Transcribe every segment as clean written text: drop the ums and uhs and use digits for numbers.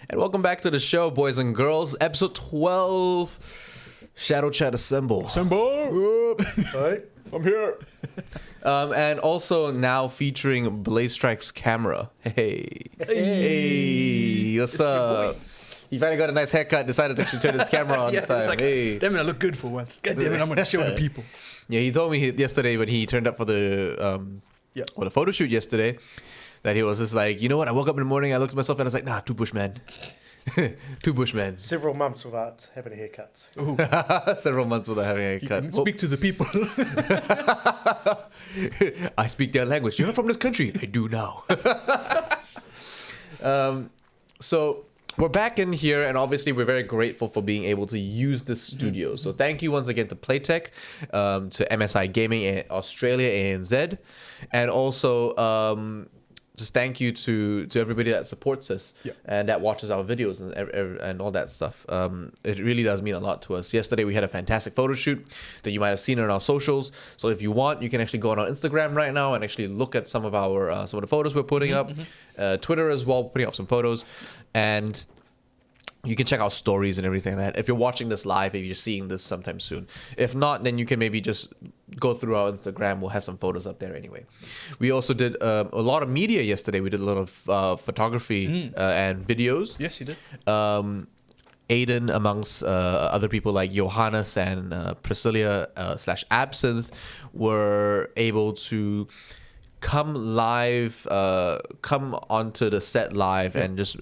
And welcome back to the show, boys and girls. Episode 12, Shadowchat Assemble. Assemble! Alright, I'm here. And also now featuring PlaytechNZ's camera. Hey, what's up? He finally got a nice haircut, decided to actually turn his camera on this time. Like, damn it, I look good for once. God damn it, I'm going to show the people. Yeah, he told me yesterday when he turned up for the photo shoot yesterday that he was just like, you know what, I woke up in the morning, I looked at myself and I was like, nah, too bushman. Too bushman. Several months without having a haircut. Several months without having a haircut. Speak to the people. I speak their language. You're not from this country. I do now. So we're back in here, and obviously we're very grateful for being able to use this studio. So thank you once again to PlayTech, to MSI Gaming in Australia, ANZ, and also just thank you to everybody that supports us and that watches our videos and all that stuff. It really does mean a lot to us. Yesterday we had a fantastic photo shoot that you might have seen on our socials. So if you want, you can actually go on our Instagram right now and actually look at some of our some of the photos we're putting up. Twitter as well, putting up some photos, and you can check out stories and everything like that. If you're watching this live, if you're seeing this sometime soon. If not, then you can maybe just go through our Instagram. We'll have some photos up there anyway. We also did a lot of media yesterday. We did a lot of photography and videos. Yes, you did. Aiden, amongst other people like Johannes and Priscilla / Absinthe, were able to come live, come onto the set live and just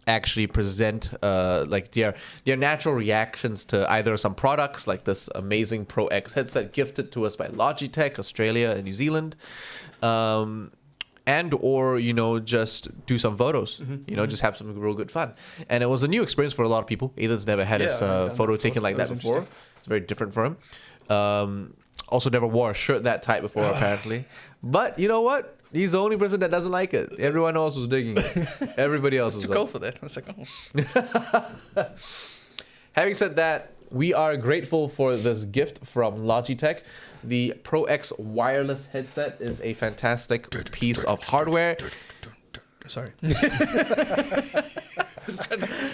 actually present like their natural reactions to either some products like this amazing Pro X headset gifted to us by Logitech, Australia and New Zealand, and or just do some photos, just have some real good fun. And it was a new experience for a lot of people. Aiden's never had his photo taken like that before. It's very different for him. Also never wore a shirt that tight before apparently, but you know what? He's the only person that doesn't like it. Everyone else was digging it. Everybody else was too cold for that. I was like, oh. Having said that, we are grateful for this gift from Logitech. The Pro X wireless headset is a fantastic piece of hardware. Sorry.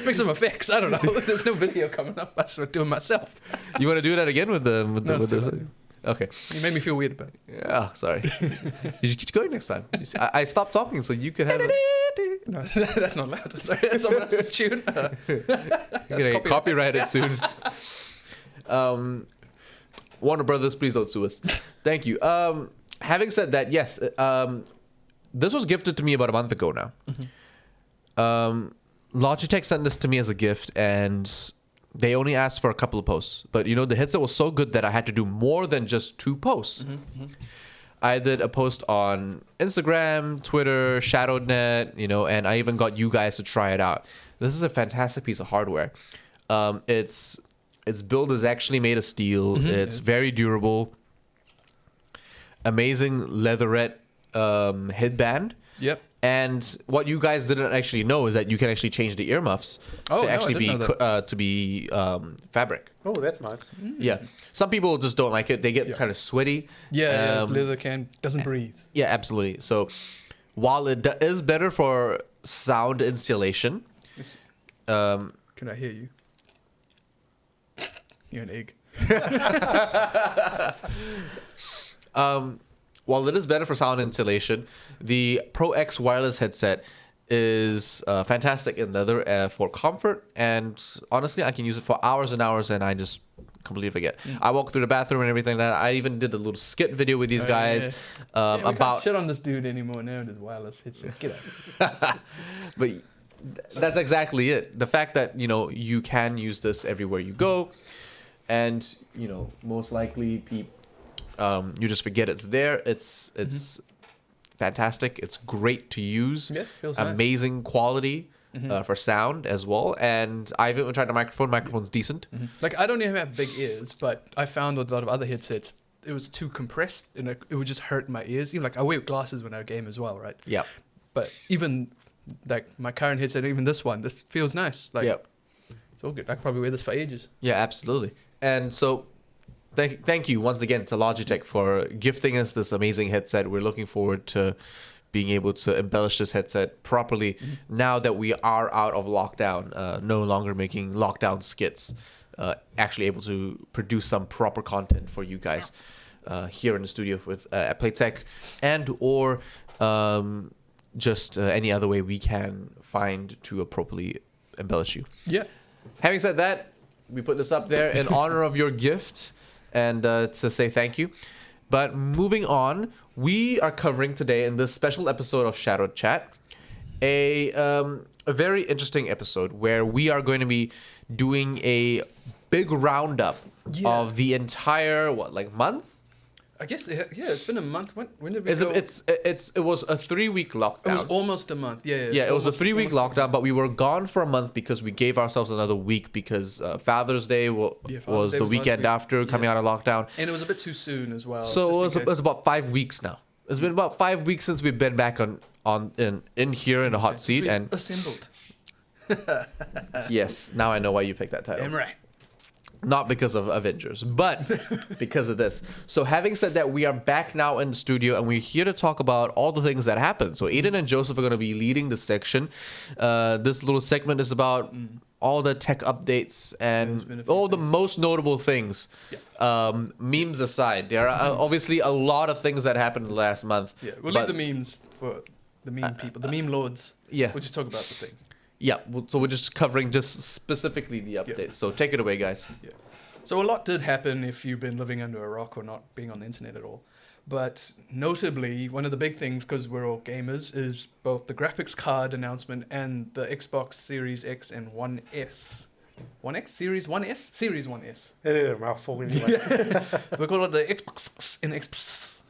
Make some effects. I don't know. There's no video coming up. That's what I'm doing myself. You want to do that again with the Okay. You made me feel weird about it. Yeah, sorry. You should keep going next time. I stopped talking so you could have it. No, that's not loud. Sorry, that's someone else's tune. You're gonna get copyrighted soon. Warner Brothers, please don't sue us. Thank you. Having said that, yes, this was gifted to me about a month ago now. Logitech sent this to me as a gift, and they only asked for a couple of posts. But, the headset was so good that I had to do more than just 2 posts. I did a post on Instagram, Twitter, Shadownet, and I even got you guys to try it out. This is a fantastic piece of hardware. Its build is actually made of steel. It's very durable. Amazing leatherette headband. Yep. And what you guys didn't actually know is that you can actually change the earmuffs to actually be fabric. Oh, that's nice. Yeah, some people just don't like it. They get kind of sweaty. Leather doesn't breathe. Yeah, absolutely. So while it is better for sound insulation, can I hear you? You're an egg. While it is better for sound insulation, the Pro X wireless headset is fantastic in leather for comfort. And honestly, I can use it for hours and hours and I just completely forget. I walk through the bathroom and everything like that. I even did a little skit video with these guys we about... can't shit on this dude anymore now. This wireless headset. Get out. But that's exactly it. The fact that, you can use this everywhere you go. And, most likely you just forget it's there. It's fantastic. It's great to use. Yeah, feels amazing nice. Quality for sound as well. And I've even tried the microphone. Microphone's decent. Like, I don't even have big ears, but I found with a lot of other headsets, it was too compressed and it would just hurt my ears. Even I wear glasses when I game as well, right? Yeah. But even like my current headset, even this one, this feels nice. Like, it's all good. I could probably wear this for ages. Yeah, absolutely. And so thank you once again to Logitech for gifting us this amazing headset. We're looking forward to being able to embellish this headset properly now that we are out of lockdown, no longer making lockdown skits, actually able to produce some proper content for you guys here in the studio with at PlayTech, and or just any other way we can find to appropriately embellish you. Yeah. Having said that, we put this up there in honor of your gift and to say thank you. But moving on, we are covering today in this special episode of Shadowchat a very interesting episode where we are going to be doing a big roundup of the entire month. I guess it's been a month. When did we It was a 3-week lockdown. It was almost a month. Yeah, it was a 3-week lockdown, but we were gone for a month because we gave ourselves another week because Father's Day was the weekend after coming out of lockdown. And it was a bit too soon as well. So it was about 5 weeks now. It's been about 5 weeks since we've been back in here in the hot seat and assembled. Yes, now I know why you picked that title. Damn right. Not because of Avengers, but because of this. So having said that, we are back now in the studio and we're here to talk about all the things that happened. So Aiden and Joseph are going to be leading this section. This little segment is about all the tech updates and all the most notable things. Yeah. Memes aside, there are obviously a lot of things that happened in the last month. Yeah, we'll leave the memes for the meme people, the meme lords. Yeah. We'll just talk about the things. Yeah, so we're just covering just specifically the updates. Yeah. So take it away, guys. Yeah. So a lot did happen if you've been living under a rock or not being on the internet at all. But notably, one of the big things, because we're all gamers, is both the graphics card announcement and the Xbox Series X and 1S. 1X? Series 1S? Series 1S. Yeah, mouthful anyway. We call it the Xbox and Xbox.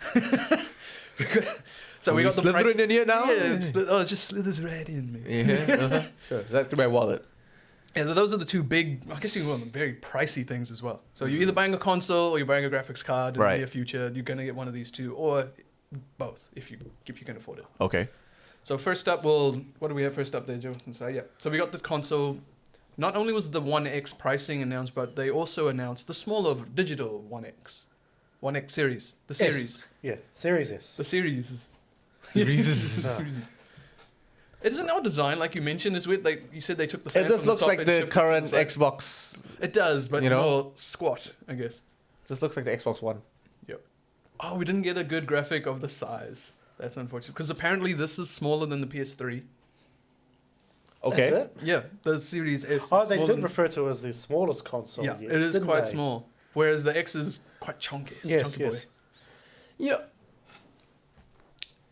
So we got the slithering in here now? Yeah, it just slithers right in, man. Yeah, sure. That's through my wallet. And those are the two big, I guess you can call them very pricey things as well. So you're either buying a console or you're buying a graphics card in the near future. You're going to get one of these two, or both if you can afford it. Okay. So first up, what do we have first up there, Joe? So we got the console. Not only was the 1X pricing announced, but they also announced the smaller digital 1X. 1X series. The series. Yeah, Series S. The series. Series. It is an odd design, like you mentioned. Is weird. You said they took the fan It just from the looks top like and the shifted it to current side. Xbox. It does, but more squat, I guess. This looks like the Xbox One. Yep. Oh, we didn't get a good graphic of the size. That's unfortunate. Because apparently this is smaller than the PS3. Okay. That's it? Yeah, the Series S. Oh, they did refer to it as the smallest console. Yeah, yet, it is didn't quite they? small. Whereas the X is quite chunky. It's Yes, chunky yes. boy. Yeah.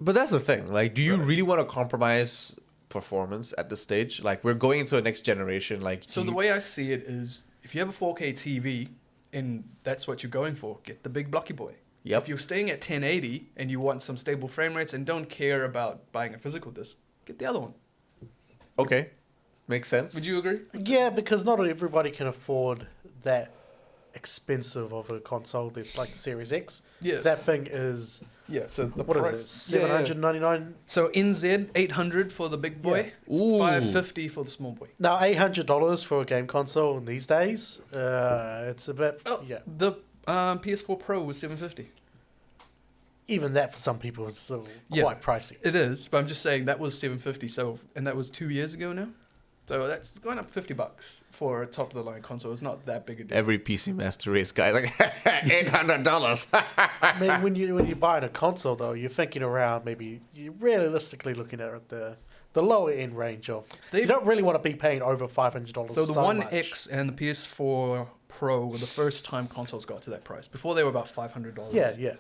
But that's the thing. Like, do you really want to compromise performance at this stage? Like, we're going into a next generation. Like, So the way I see it is, if you have a 4K TV and that's what you're going for, get the big blocky boy. Yep. If you're staying at 1080 and you want some stable frame rates and don't care about buying a physical disc, get the other one. Okay. Makes sense. Would you agree? Yeah, because not everybody can afford that expensive of a console. It's like the Series X. Yes. That thing is, Yeah, so the what price, is it, $799? So NZ 800 for the big boy, Ooh. 550 for the small boy. Now, $800 for a game console in these days, it's a bit, The PS4 Pro was 750. even that for some people is still quite pricey. It is, but I'm just saying that was 750. So, and that was 2 years ago now. So that's going up $50 for a top of the line console. It's not that big a deal. Every PC Master Race guy like $800. I mean, when you buy a console though, you're thinking around maybe you're realistically looking at the lower end range of. You don't really want to be paying over $500. So the One much. X and the PS4 Pro were the first time consoles got to that price. Before they were about $500. Yeah.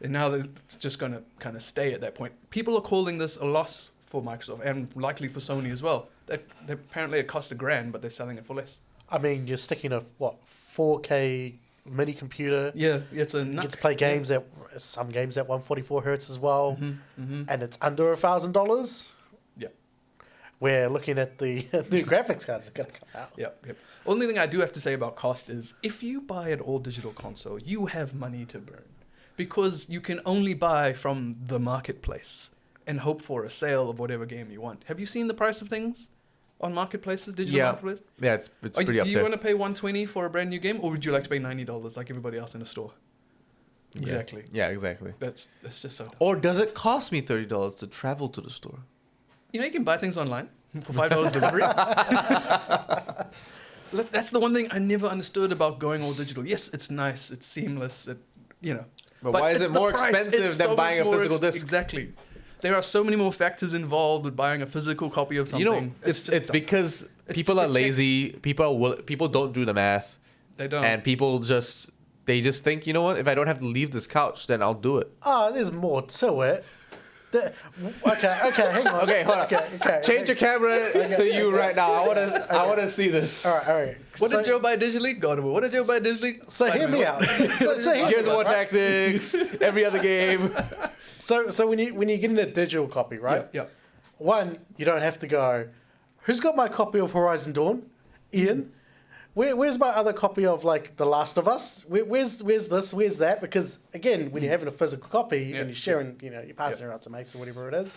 And now it's just going to kind of stay at that point. People are calling this a loss for Microsoft and likely for Sony as well. Apparently it cost $1,000, but they're selling it for less. I mean, you're sticking a 4K mini computer. Yeah, it's a You get to play games at some games at 144 hertz as well, and it's under $1,000. Yeah. We're looking at the new graphics cards that are going to come out. Yep. Only thing I do have to say about cost is if you buy an all digital console, you have money to burn because you can only buy from the marketplace and hope for a sale of whatever game you want. Have you seen the price of things on marketplaces, digital marketplaces? Yeah, it's pretty up Do there. you want to pay $120 for a brand new game, or would you like to pay $90 like everybody else in a store? Exactly. Yeah, exactly. That's just so dumb. Or does it cost me $30 to travel to the store? You know, you can buy things online for $5 delivery. That's the one thing I never understood about going all digital. Yes, it's nice, it's seamless, But why is it more expensive it's than so buying much a more physical disc? Exactly. There are so many more factors involved with buying a physical copy of something. You know, it's just dumb. because It's people to are protect- lazy. People don't do the math, They don't. and people just think, you know what? If I don't have to leave this couch, then I'll do it. Oh, there's more to it. Okay, hang on. Okay, hold on. Okay. Change your camera to you right now. I wanna see this. All right. What So- did Joe buy digitally? God of War. What did Joe buy digitally? So hear me out. So here's Gears the of War thing, right? Tactics, every other game. So when you get in a digital copy, right? Yeah. One, you don't have to go, who's got my copy of Horizon Dawn? Ian? Where's my other copy of, like, The Last of Us? Where's this? Where's that? Because, again, when you're having a physical copy and you're sharing, you're passing it out to mates or whatever it is,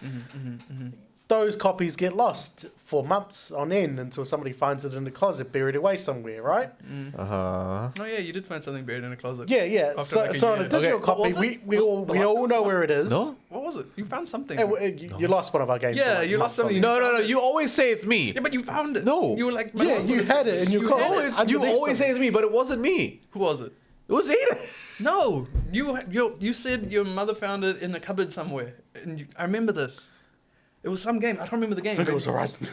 those copies get lost for months on end until somebody finds it in the closet buried away somewhere, right? Uh-huh. Oh yeah, you did find something buried in a closet. Yeah. After So, like a so on year. a digital Okay. copy, What was it? we all The Last of Us know one? where it is. No? What was it? You found something. You lost one of our games. Yeah, for like you months lost on something. end. No. You always say it's me. Yeah, but you found it. No. You were like, Yeah, you had it in your You closet. had No, it. it's, you Underneath always say something. it's me, but it wasn't me. Who was it? It was Aiden. No, you said your mother found it in the cupboard somewhere, and I remember this. It was some game. I don't remember the game. I think it was Horizon.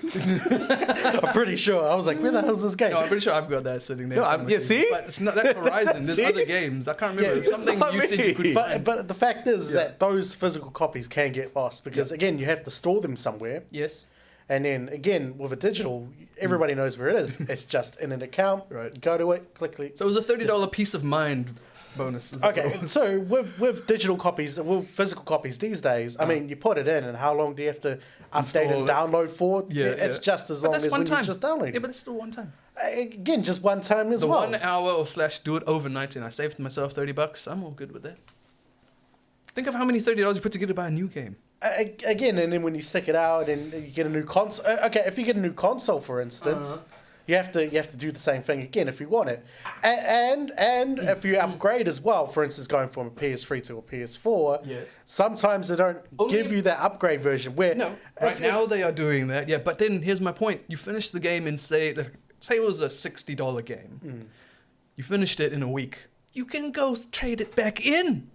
I'm pretty sure. I was like, where the hell's this game? No, I'm pretty sure I've got that sitting there. No, somewhere. see? But it's not that's Horizon. There's See? other games. I can't remember. Yeah, It's it's something not you said me. you could find. But the fact is Yeah. that those physical copies can get lost because, again, you have to store them somewhere. Yes. And then, again, with a digital, everybody knows where it is. It's just in an account. Right. You go to it, click. So it was a $30 peace of mind bonus. Is that what it Okay, was? so with digital copies, with physical copies these days, I mean, you put it in, and how long do you have to update and Install it. download for? Yeah, It's yeah. just as But long that's as one when time. you just download Yeah, it. but it's still one time. Again, just one time as The well. 1 hour or / do it overnight, and I saved myself $30. I'm all good with that. Think of how many $30 you put together to buy a new game. Again, and then when you stick it out and you get a new console. Okay, if you get a new console, for instance, you have to do the same thing again if you want it, and if you upgrade as well. For instance, going from a PS3 to a PS4. Yes. Sometimes they don't Only- give you that upgrade version. Where No, right now they are doing that. Yeah, but then here's my point: you finish the game in say it was a $60 game. You finished it in a week. You can go trade it back in.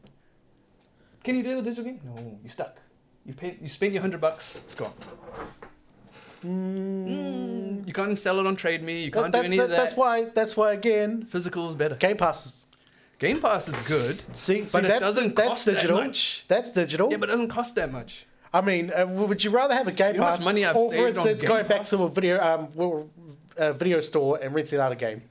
Can you do a digital game? No, you're stuck. You spent your $100. It's gone. You can't sell it on Trade Me. You can't do any of that. That's why again, Physical is better. Game Pass. Game Pass is good. See, But it that's doesn't that's cost that digital. much. That's digital. Yeah, but it doesn't cost that much. I mean, would you rather have a Game You know how much Pass, money I've or for saved on instance, Game going back Pass? to a video store and renting out a game?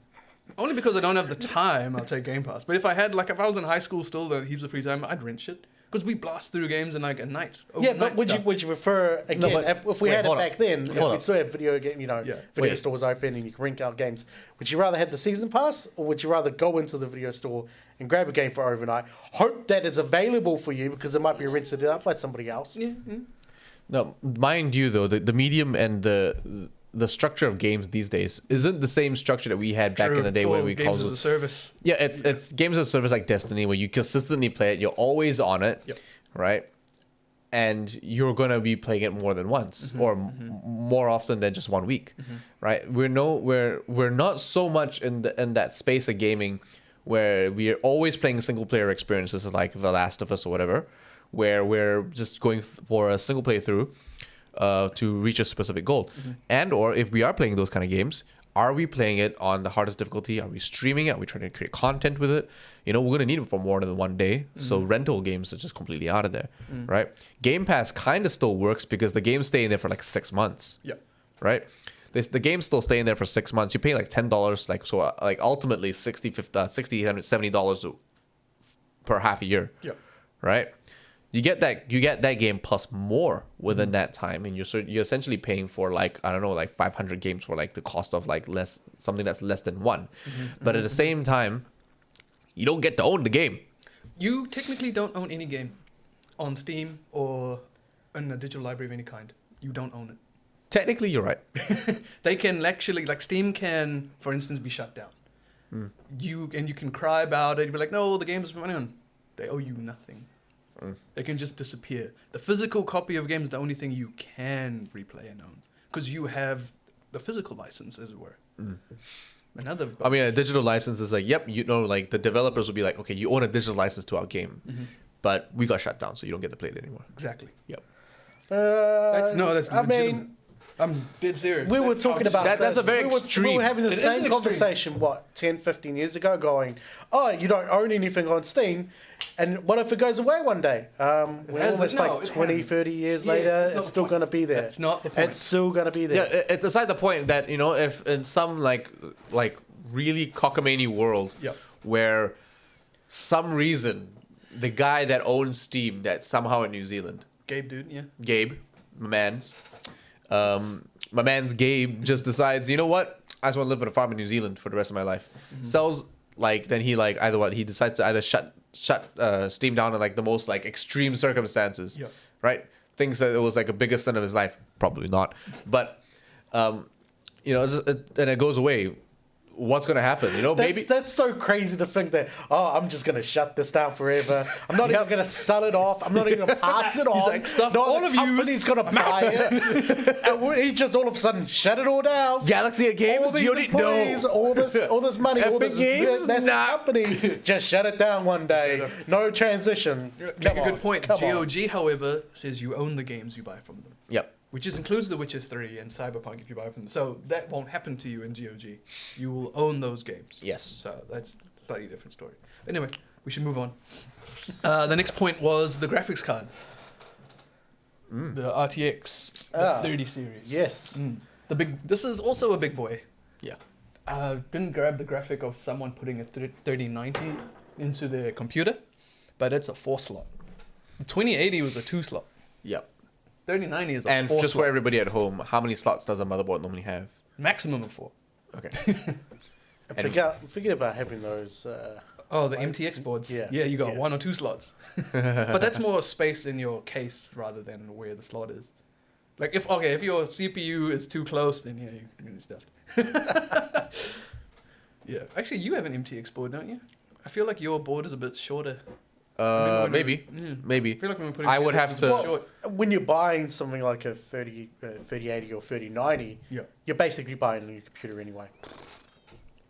Only because I don't have the time, I'll take Game Pass. But if I had, like, if I was in high school still, heaps of free time, I'd rent shit. Because we blast through games in like a night. Yeah, but overnight would you prefer again but- if we wait, had it hold on. back then? If Hold we on. still have video game, Yeah. video Wait. stores open and you can rent out games. Would you rather have the season pass, or would you rather go into the video store and grab a game for overnight? Hope that it's available for you because it might be rented out by somebody else. Yeah. Now, mind you, though, the medium and the structure of games these days isn't the same structure that we had back in the day when we games called as it. a service. Yeah, it's games as a service like Destiny where you consistently play it. You're always on it, Yep. right? And you're gonna be playing it more than once or more often than just 1 week, right? We're not so much in that space of gaming where we are always playing single player experiences like The Last of Us or whatever, where we're just going for a single playthrough to reach a specific goal. And or if we are playing those kind of games, are we playing it on the hardest difficulty? Are we streaming it? Are we trying to create content with it? You know, we're going to need it for more than one day. So rental games are just completely out of there, right? Game Pass kind of still works because the games stay in there for like 6 months, Yeah. right? The game's still staying there for 6 months. You pay like $10, like ultimately $60, $70 per half a year, Yeah. right? You get that game plus more within that time, and you're essentially paying for like 500 games for like the cost of like something that's less than one. But at the same time, you don't get to own the game. You technically don't own any game on Steam or in a digital library of any kind. You don't own it. Technically, you're right. They can actually, like Steam can, for instance, be shut down. You can cry about it. You'd be like, no, the game's running on. They owe you nothing. It can just disappear. The physical copy of a game is the only thing you can replay and own because you have the physical license, as it were. Another. I mean, a digital license is like, yep, you know, like the developers will be like, okay, you own a digital license to our game, but we got shut down, so you don't get to play it anymore. Exactly. Yep. That's I legitimate. mean, I'm dead serious. we were That's how talking about That- that's this. a very We extreme. were having the It is same an extreme. conversation, 10, 15 years ago, going, oh, you don't own anything on Steam, and what if it goes away one day? We're hasn't. almost No, like it 20, hasn't. 30 years Yes, later, that's not it's the still point. going to be there. That's not the point. It's still going to be Yeah, there. it's aside the point that, you know, if in some like really cockamamie world Yep. where some reason the guy that owns Steam that's somehow in New Zealand, Gabe, dude. Yeah. Gabe, my man's Gabe just decides, you know what? I just want to live on a farm in New Zealand for the rest of my life. Sells then he he decides to either shut Steam down in like the most like extreme circumstances, Yep. right? Thinks that it was like a biggest sin of his life, probably not, but you know, and it goes away. What's gonna happen? You know, maybe That's so crazy to think that, I'm just going to shut this down forever. I'm not even going to sell it off. I'm not even going to pass it on. like, stuff no all other of yous. company's going to buy it. And he just all of a sudden shut it all down. Galaxy of Games, All these employees, employees, all this money, all Epic this Games? massive Nah. company, just shut it down one day. No transition. Make Come a on, good point. come on. GOG, however, says you own the games you buy from them. Yep. Which includes The Witcher 3 and Cyberpunk if you buy from them. So that won't happen to you in GOG. You will own those games. Yes. So that's a slightly different story. Anyway, we should move on. The next point was the graphics card. The RTX 30 series. Yes. This is also a big boy. Yeah. Didn't grab the graphic of someone putting a 3090 into their computer, but it's a 4-slot. The 2080 was a 2-slot. Yep. 3090 is a And 4 just for slot. everybody at home, how many slots does a motherboard normally have? Maximum of 4. Okay. Forget about having those. Oh, the MTX boards. Yeah. Yeah, you got Yeah. 1 or 2 slots. But that's more space in your case rather than where the slot is. Like if your CPU is too close, then yeah, you're gonna be stuffed. Yeah. Actually, you have an MTX board, don't you? I feel like your board is a bit shorter. Maybe. I Maybe. feel like when we're putting I would together, have it's a bit to- short. When you're buying something like a 3080 or 3090, Yeah. you're basically buying a new computer anyway.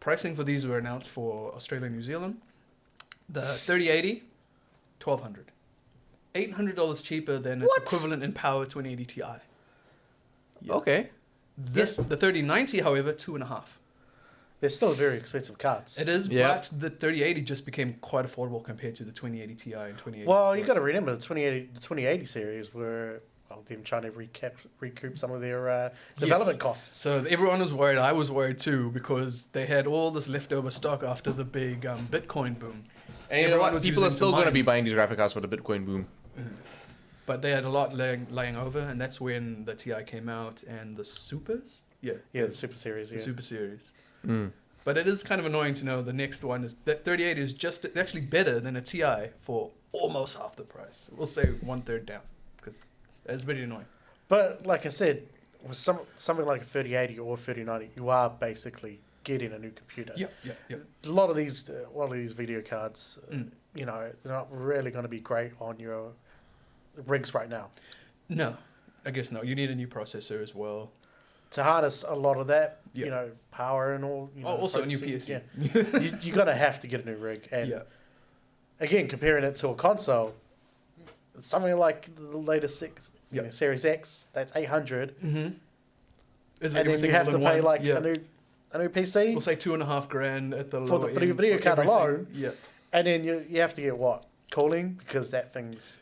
Pricing for these were announced for Australia and New Zealand. The 3080, $1,200. $800 cheaper than its What? equivalent in power 2080 Ti. Yeah. Okay. The 3090, however, 2.5. They're still very expensive cards. It is, Yeah. but the 3080 just became quite affordable compared to the 2080 Ti and 2080. Well, you got to remember the 2080 series were them trying to recoup some of their development costs. So everyone was worried. I was worried too because they had all this leftover stock after the big Bitcoin boom. And you know Everyone what? was People are using still to going to mine. be buying these graphic cards for the Bitcoin boom. But they had a lot laying over, and that's when the Ti came out and the Supers. Yeah, Yeah, the Super Series. the Yeah. Super Series. Mm. But it is kind of annoying to know the next one is that 3080 is just actually better than a Ti for almost half the price. We'll say 1/3 down because that's very annoying. But like I said, with something like a 3080 or 3090, you are basically getting a new computer. Yeah. A lot of these video cards, Mm. you know, they're not really going to be great on your rigs right now. No, I guess no. You need a new processor as well. To harness a lot of that, Yeah. you know, power and all. You know, Also a new processing, PSU. Yeah, you're going to have to get a new rig. And Yeah. again, comparing it to a console, something like the latest Yeah. Series X, that's 800, Mm-hmm. Is and then you have to pay like a new PC. We'll say $2,500 at the For lower the end video for card everything. alone. Yeah. And then you have to get what? Cooling? Because that thing's...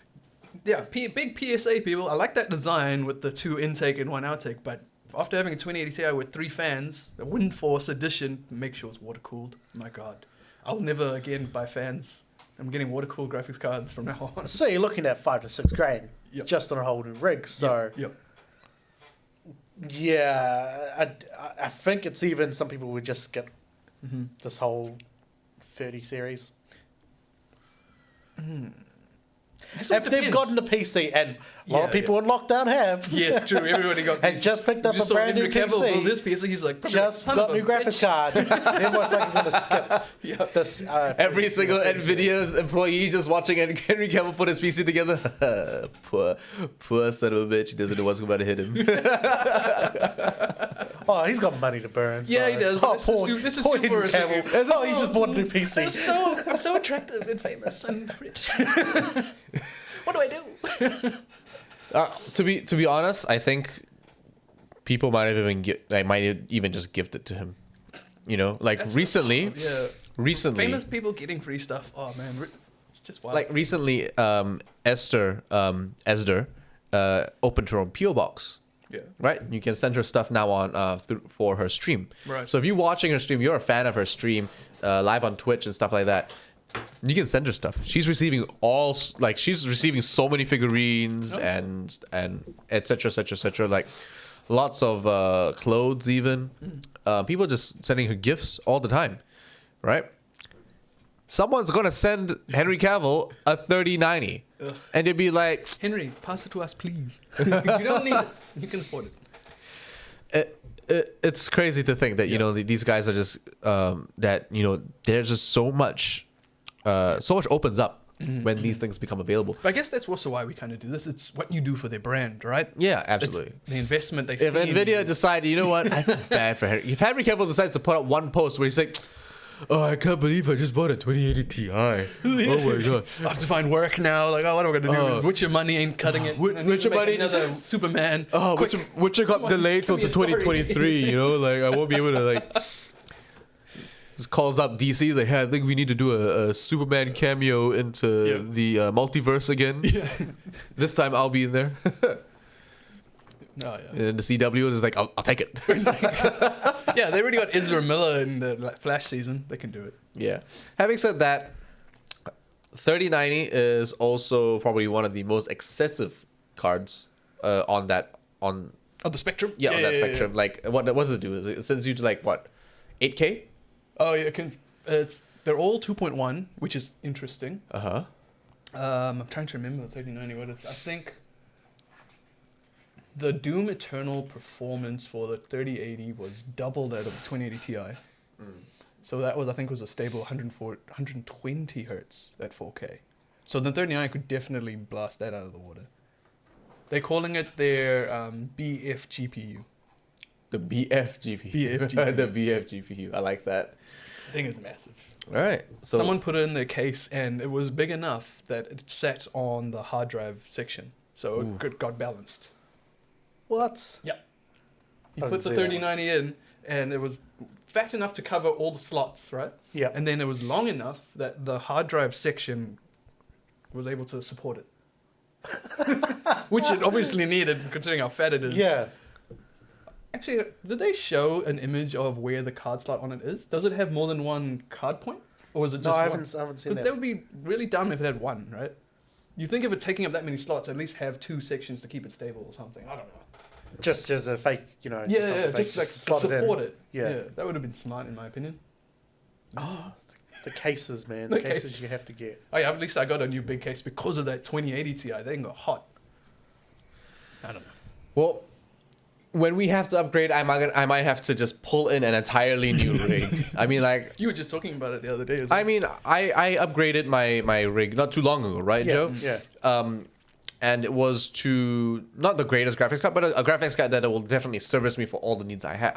Yeah, big PSA people. I like that design with the 2 intake and 1 outtake, but after having a 2080 Ti with 3 fans, the Wind Force edition, make sure it's water cooled. My God, I'll never again buy fans. I'm getting water cooled graphics cards from now on. So you're looking at $5,000 to $6,000 Yep. just on a whole new rig. So Yep. yeah, I think it's even some people would just skip Mm-hmm. this whole 30 series. That's what if they've depends. gotten a PC, and a lot of Yeah, people in lockdown have, Yes, true. Everybody got. and just picked up You a saw brand new Henry Cavill build PC, this PC. He's like, just "Son got of a new graphics bitch." card, they're most likely going to skip Yeah. this. Every single PC. Nvidia's employee just watching Henry Cavill put his PC together. poor son of a bitch. He doesn't know what's about to hit him. Oh, he's got money to burn. Yeah, he so- does, Oh, but poor, let's poor assume for Henry a second. Cavill. Oh, he just bought a new PC. I'm so attractive and famous and rich. What do I do? To be honest, I think people might have might even just gift it to him. You know, like That's recently, Yeah. recently, Famous people getting free stuff. Oh man, it's just wild. like recently, Esther opened her own PO box. yeah. Right, you can send her stuff now on for her stream. Right. So if you're watching her stream, you're a fan of her stream, live on Twitch and stuff like that. You can send her stuff. She's receiving she's receiving so many figurines and etc etc etc, like lots of clothes even. People just sending her gifts all the time, right? Someone's gonna send Henry Cavill a 3090, and they'd be like, Henry, pass it to us, please. You don't need it. You can afford it. it's crazy to think that you know these guys are just that you know there's just so much opens up when these things become available. But I guess that's also why we kind of do this. It's what you do for their brand, right? Yeah, It's absolutely. the investment they If see. in Nvidia you. decided, you know what, I feel bad for Henry. If Henry Cavill decides to put up one post where he's like, "Oh, I can't believe I just bought a 2080 Ti. Oh my god." I have to find work now. Like, oh, what am I gonna do? Oh. Witcher money ain't cutting it. Wi- I need Witcher to make money another Superman. Oh, Quick. Witcher got Come on, delayed till give to me a story. 2023. You know, like I won't be able to like. Just calls up DC. He's like, "Hey, I think we need to do a Superman cameo into the multiverse again. Yeah. This time I'll be in there." Oh, yeah. And the CW is like, "I'll take it." Yeah, they already got Ezra Miller in the Flash season. They can do it. Yeah. Having said that, 3090 is also probably one of the most excessive cards on that on Oh, the Spectrum? yeah, on that spectrum. Like what does it do? It sends you to like what? 8K? Oh, yeah, it can. They're all 2.1, which is interesting. Uh-huh. I'm trying to remember the 3090. What is? I think the Doom Eternal performance for the 3080 was double that of the 2080 Ti. So that was, I think, was a stable 120 hertz at 4K. So the 3090 could definitely blast that out of the water. They're calling it their BF GPU. The BF GPU. BF GPU. The BF GPU. I like that. I think it's massive. All right. So Someone put it in their case, and it was big enough that it sat on the hard drive section, so it got balanced. What? Yep. You I put didn't the see that 3090 in, and it was fat enough to cover all the slots, right? Yeah. And then it was long enough that the hard drive section was able to support it. Which it obviously needed, considering how fat it is. Yeah. Actually, did they show an image of where the card slot on it is? Does it have more than one card point? Or is it just No, I one? haven't seen Because that. that would be really dumb if it had one, right? You think if it's taking up that many slots, at least have two sections to keep it stable or something. I don't know. Just as a fake, you know. Yeah, something yeah, fake, just like to to slot support in. it. Yeah. That would have been smart in my opinion. Oh, the cases, man. The The cases case. you have to get. Oh yeah, at least I got a new big case because of that 2080 Ti. They got hot. I don't know. well, when we have to upgrade, I might have to just pull in an entirely new rig. I mean, like, You were just talking about it the other day as well. I mean, I upgraded my rig not too long ago, right, Yeah, Joe? yeah. And it was to not the greatest graphics card, but a graphics card that will definitely service me for all the needs I have.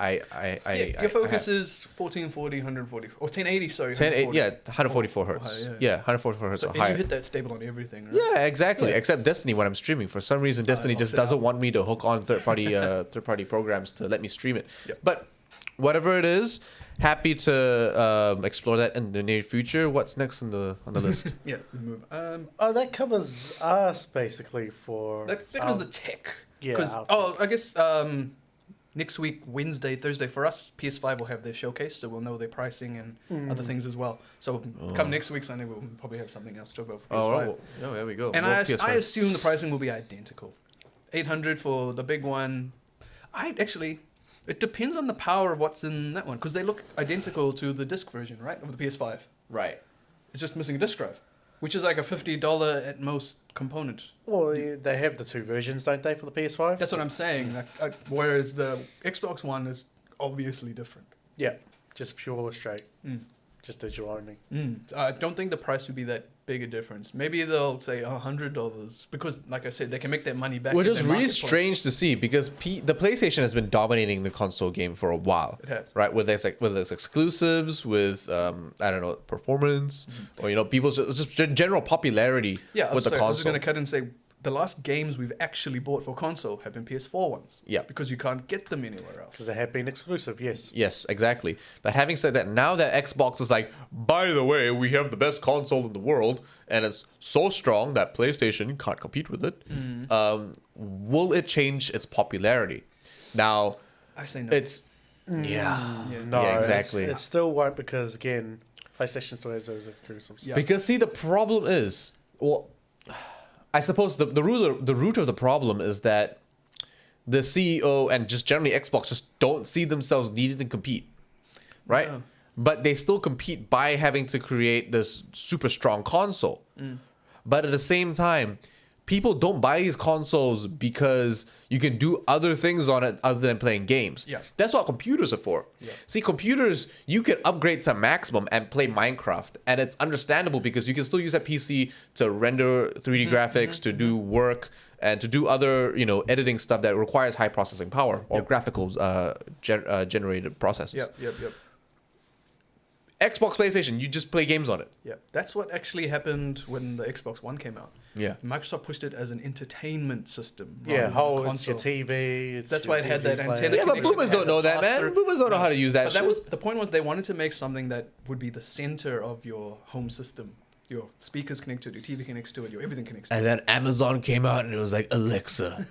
Your focus is 1440, 140, or 1080, sorry. 1080, 140. yeah, 144 Or hertz. higher, Yeah, 144 hertz So, or and higher. you hit that stable on everything, right? Yeah, exactly. Yeah. Except Destiny when I'm streaming. For some reason, Destiny locks just it doesn't out. want me to hook on third party programs to let me stream it. Yep. But whatever it is, happy to explore that in the near future. What's next on the list? Yeah, we move. Oh, that covers us basically for. That was the tech. yeah, 'Cause- our oh, I guess next week, Wednesday, Thursday for us, PS5 will have their showcase, so we'll know their pricing and other things as well. So come next week Sunday, we'll probably have something else to talk about for PS5. Oh, there we go. And More I PS5. assume the pricing will be identical. 800 for the big one. It depends on the power of what's in that one, because they look identical to the disc version, right, of the PS5. right. It's just missing a disc drive. which is like a $50 at most component. Well, yeah, they have the 2 versions, don't they, for the PS5? That's what I'm saying. Whereas the Xbox One is obviously different. Yeah, just pure straight. Mm. Just digital only. I don't think the price would be that big a difference. Maybe they'll say $100 because, like I said, they can make that money back. Which in is their really marketplace. strange to see because the PlayStation has been dominating the console game for a while. It has. Right, with its exclusives, with I don't know, performance, or people's just general popularity Yeah, with the console. I was going to cut and say the last games we've actually bought for console have been PS4 ones. Yeah. Because you can't get them anywhere else. Because they have been exclusive, yes. Yes, exactly. But having said that, now that Xbox is like, by the way, we have the best console in the world, and it's so strong that PlayStation can't compete with it. Will it change its popularity? Now, I say no. it's yeah. No, Yeah, exactly. It still won't because, again, PlayStation still has those exclusives. Yeah. Because see, the problem is, well, I suppose the root of the problem is that the CEO and just generally Xbox just don't see themselves needed to compete, right? Yeah. But they still compete by having to create this super strong console. But at the same time, people don't buy these consoles because you can do other things on it other than playing games. Yeah. That's what computers are for. Yeah. See, computers, you can upgrade to maximum and play Minecraft. And it's understandable because you can still use that PC to render 3D graphics, to do work, and to do other, editing stuff that requires high processing power or graphical generated processes. Yep. Xbox, PlayStation, you just play games on it. Yeah, that's what actually happened when the Xbox One came out. Yeah. Microsoft pushed it as an entertainment system. Yeah, rather than it's your TV. It's That's your why it had that DVD player. antenna. Yeah, but connection boomers had don't know the that, man. pass-through. Boomers don't know how to use that But shit. the point was they wanted to make something that would be the center of your home system. Your speakers connect to it, your TV connects to it, your everything connects to it. And then Amazon came out and it was like, Alexa,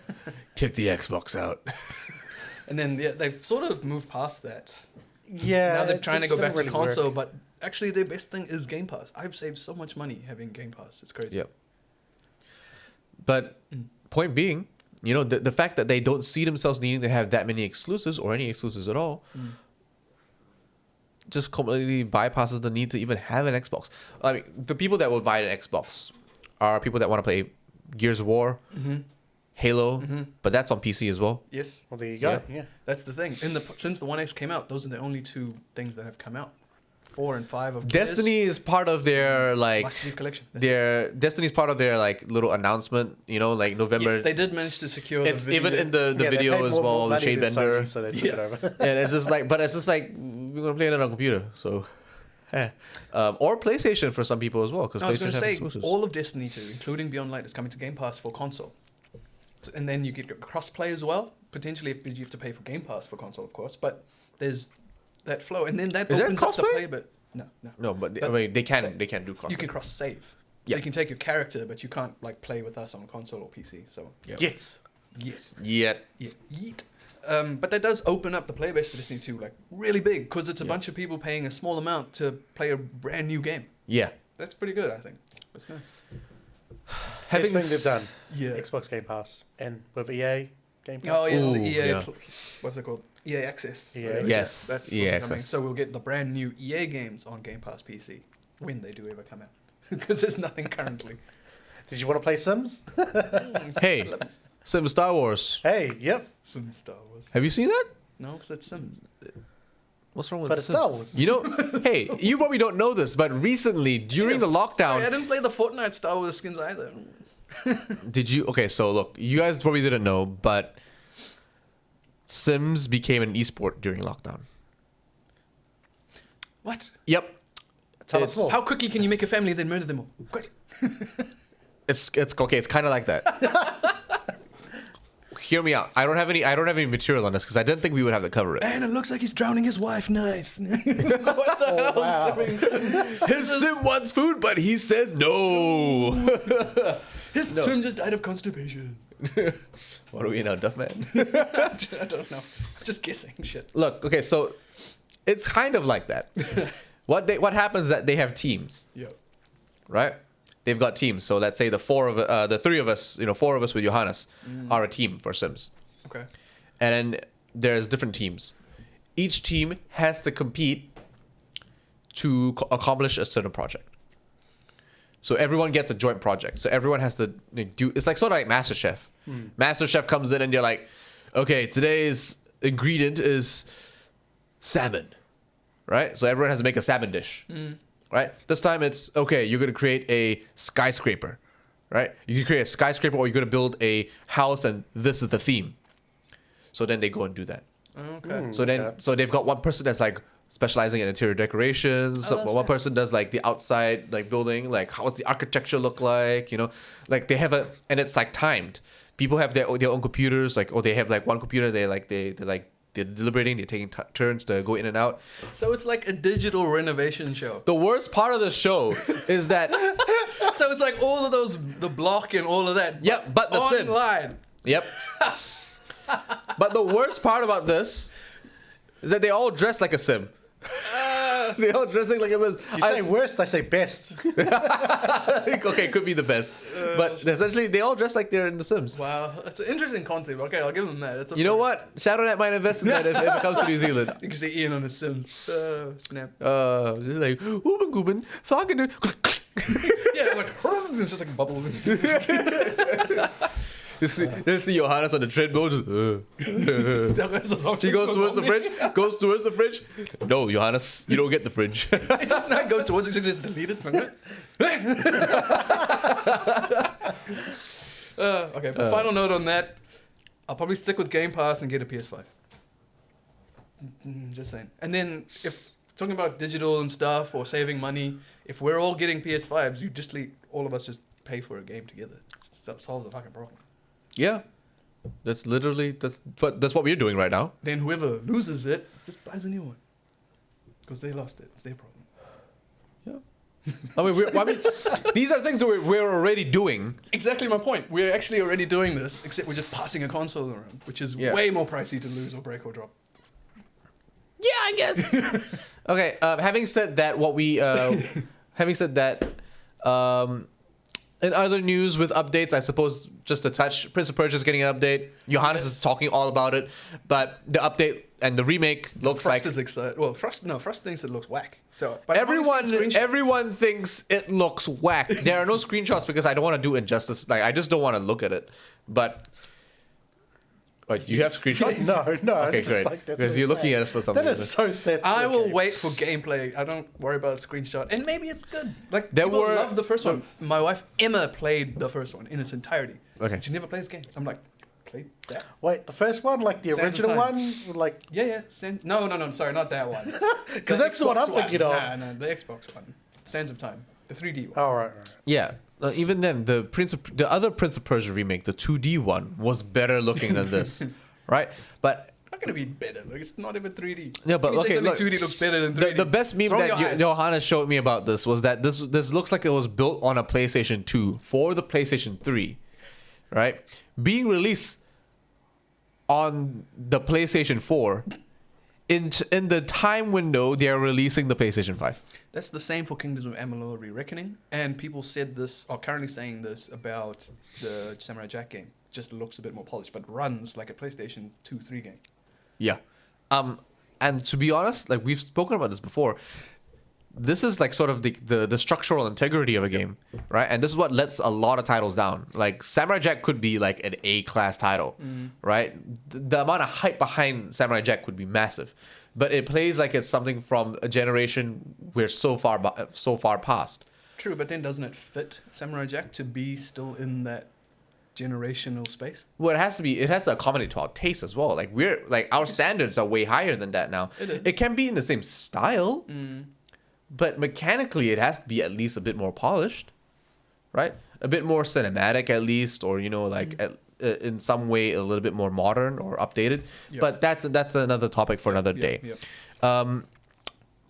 kick the Xbox out. And then they've sort of moved past that. Yeah. Now they're it trying to go didn't back to really console, work. but actually their best thing is Game Pass. I've saved so much money having Game Pass. It's crazy. Yep. But point being, the fact that they don't see themselves needing to have that many exclusives or any exclusives at all just completely bypasses the need to even have an Xbox. I mean, the people that will buy an Xbox are people that want to play Gears of War, Halo, but that's on PC as well. Yes, Well, there you go. Yeah. that's the thing. Since the One X came out, those are the only two things that have come out. 4 and 5 of Gears. Destiny is part of their Master Chief Collection. Destiny's part of their little announcement, like November. Yes, they did manage to secure It's the video. even in the Yeah, they video paid as more well, the money Shade than Bender. Sony, so they took it over. And it's just like we're gonna play it on a computer, so or PlayStation for some people as well, because No, I was going PlayStation to have say, exclusives. all of Destiny 2, including Beyond Light, is coming to Game Pass for console. And then you get cross-play as well. Potentially, if you have to pay for Game Pass for console, of course. But there's that flow. And then that Is there opens up the crossplay? play bit. No. No, but But- I mean they can do cross. You can cross-save. So Yeah. you can take your character, but you can't play with us on console or PC. So, Yes. yes. Yet. Yeah. Yeet. But that does open up the play base for Destiny 2 really big, because it's a bunch of people paying a small amount to play a brand new game. Yeah. That's pretty good, I think. That's nice. Best thing they've done. Yeah. Xbox Game Pass. And with EA Game Pass. Oh yeah, Ooh, the EA. yeah. What's it called? EA Access. EA. whatever. Yes, that's EA what's coming. Access. So we'll get the brand new EA games on Game Pass PC when they do ever come out, because there's nothing currently. Did you want to play Sims? Hey, Sim Star Wars. Hey, yep. Some Star Wars. Have you seen that? No, because it's Sims. What's wrong with But The it's Sims? Star Wars. Hey, you probably don't know this, but recently during the Sorry, lockdown, I didn't play the Fortnite Star Wars skins either. did you? Okay, so look, you guys probably didn't know, but Sims became an esport during lockdown. What? Yep. Tell us It's- more. How quickly can you make a family and then murder them all? Quick. It's okay. It's kind of like that. Hear me out. I don't have any material on this because I didn't think we would have to cover it. And it looks like he's drowning his wife. Nice. What the hell? wow. His sim wants food, but he says no. His twin just died of constipation. What are we now, Duff Man? I don't know. Just guessing shit. Look, okay, so it's kind of like that. What happens is that they have teams, Yeah. right? They've got teams. So let's say the four of us with Johannes are a team for Sims. Okay. And then there's different teams. Each team has to compete to accomplish a certain project. So everyone gets a joint project. So everyone has to do. It's like sort of like MasterChef. MasterChef comes in and you're like, okay, today's ingredient is salmon, right? So everyone has to make a salmon dish, right? This time it's okay. You're gonna create a skyscraper, right? You can create a skyscraper, or you're gonna build a house, and this is the theme. So then they go and do that. Okay. So they've got one person that's like specializing in interior decorations. One person does like the outside like building, like how does the architecture look like, like they have and it's like timed. People have their own computers, like, they have like one computer, they're deliberating, they're taking turns to go in and out. So it's like a digital renovation show. The worst part of the show is that So it's like all of the block and all of that. Yep, but the Sims. Online. Yep. But the worst part about this is that they all dress like a sim. They all dressing like a sim. You say worst, I say best. Okay, could be the best. But essentially, they all dress like they're in The Sims. Wow, that's an interesting concept. Okay, I'll give them that. That's You know what? Shadownet might invest in that if it comes to New Zealand. You can see Ian on The Sims. Snap. Just like, Ooben Gooben, fucking. Yeah, like, it's just like bubbles. You see Johannes on the treadmill. Just, He goes towards the fridge. Goes towards the fridge. No, Johannes, you don't get the fridge. It does not go towards it, just delete it. Okay, but final note on that. I'll probably stick with Game Pass and get a PS5. Just saying. And then if talking about digital and stuff or saving money, if we're all getting PS5s, all of us just pay for a game together. That solves the fucking problem. Yeah. That's what we're doing right now. Then whoever loses it just buys a new one. Because they lost it. It's their problem. Yeah. I mean, these are things that we're already doing. Exactly my point. We're actually already doing this, except we're just passing a console around, which is way more pricey to lose or break or drop. Yeah, I guess. Okay. Having said that, in other news with updates, I suppose just to touch, Prince of Persia is getting an update. Johannes is talking all about it, but the update and the remake looks Frost like is excited. Well, Frost thinks it looks whack. So but everyone thinks it looks whack. There are no screenshots because I don't want to do injustice. Like I just don't want to look at it. But do you have screenshots? No. Okay, great. Because you're looking at us for something. That is so sad. I will wait for gameplay. I don't worry about the screenshot, and maybe it's good. Like people love the first one. My wife Emma played the first one in its entirety. Okay. She never plays games. I'm like, play that. Wait, the first one, like the Sands of original Time. one, like Yeah. No. Sorry, not that one. because that's the one I'm thinking of. No, the Xbox one. Sands of Time, the 3D one. Oh right. Yeah. Even then, the other Prince of Persia remake, the 2D one, was better looking than this, right? But Not gonna be better. Like it's not even 3D. Yeah, but okay, look, 2D looks better than 3D. the best meme that Johannes showed me about this was that this looks like it was built on a PlayStation 2 for the PlayStation 3, right? Being released on the PlayStation 4 in the time window they are releasing the PlayStation 5. That's the same for Kingdoms of Amalur Re-Reckoning, and people said this, are currently saying this about the Samurai Jack game. It just looks a bit more polished, but runs like a PlayStation 2, 3 game. Yeah. And to be honest, like we've spoken about this before, this is like sort of the structural integrity of a game, right? And this is what lets a lot of titles down. Like Samurai Jack could be like an A-class title, right? The amount of hype behind Samurai Jack would be massive, but it plays like it's something from a generation we're so far past. True, but then doesn't it fit Samurai Jack to be still in that generational space? Well, it has to accommodate to our taste as well. Like our standards are way higher than that now. It can be in the same style. But mechanically, it has to be at least a bit more polished, right? A bit more cinematic, at least, or in some way a little bit more modern or updated. Yep. But that's another topic for another day. Yep.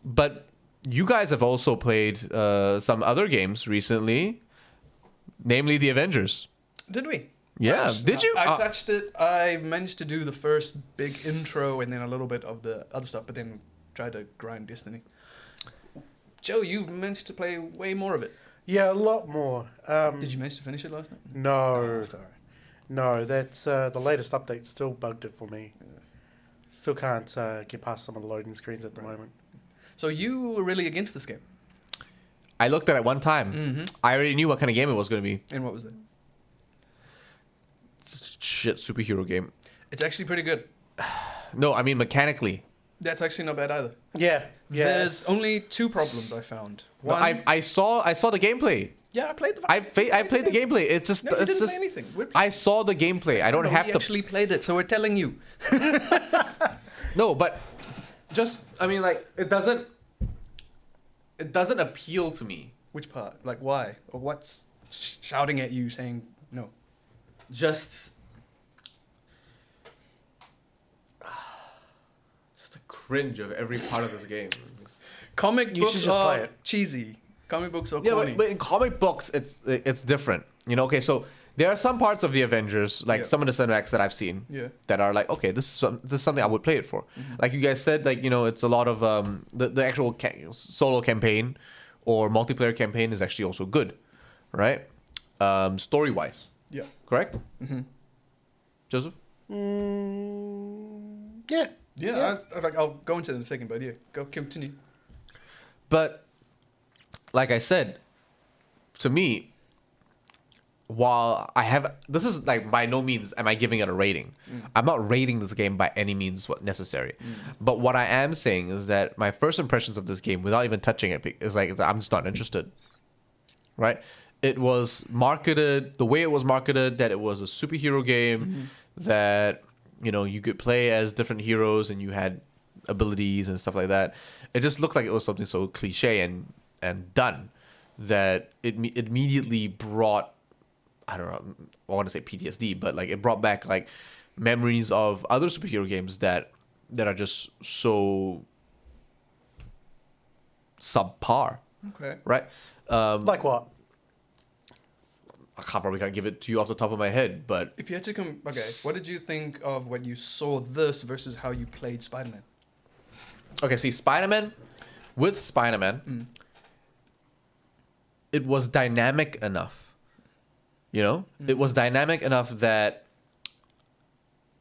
But you guys have also played some other games recently, namely the Avengers. Did we? Yeah. Did you? I touched it. I managed to do the first big intro and then a little bit of the other stuff, but then tried to grind Destiny. Joe, you've managed to play way more of it. Yeah, a lot more. Did you manage to finish it last night? No. Sorry. No, that's the latest update still bugged it for me. Yeah. Still can't get past some of the loading screens at the moment. So you were really against this game? I looked at it one time. I already knew what kind of game it was going to be. And what was it? It's a shit superhero game. It's actually pretty good. No, I mean mechanically. That's actually not bad either. Yeah. There's only 2 problems I found. No, One, I saw the gameplay. yeah, I played the. I played the gameplay. It's just No, you it's didn't just play anything. I saw the gameplay. I don't have We to. actually played it, so we're telling you. No, but just I mean like it doesn't appeal to me. Which part? Like, why? Or what's shouting at you saying no? Just a cringe of every part of this game. Comic You should books just are play it. cheesy. Comic books are Yeah, corny. but in comic books, it's different. You know, okay, so there are some parts of the Avengers, like Yeah. some of the cinematics that I've seen, Yeah. that are like, okay, this is something I would play it for. Like you guys said, like, you know, it's a lot of the actual solo campaign or multiplayer campaign is actually also good, right? Story wise, Yeah. correct? Mm-hmm. Joseph? Yeah. Yeah, I'll go into it in a second, but yeah, go continue. But like I said, to me, while this is like by no means am I giving it a rating. I'm not rating this game by any means necessary. But what I am saying is that my first impressions of this game, without even touching it, is like I'm just not interested. Right? It was marketed the way it was marketed, that it was a superhero game, that you know you could play as different heroes and you had abilities and stuff like that. It just looked like it was something so cliche and done that it immediately brought, I don't know, I want to say PTSD, but like it brought back like memories of other superhero games that are just so subpar, Okay. right? Like what? I probably can't give it to you off the top of my head, but If you had to okay, what did you think of when you saw this versus how you played Spider-Man? okay, see, with Spider-Man, it was dynamic enough. You know? It was dynamic enough that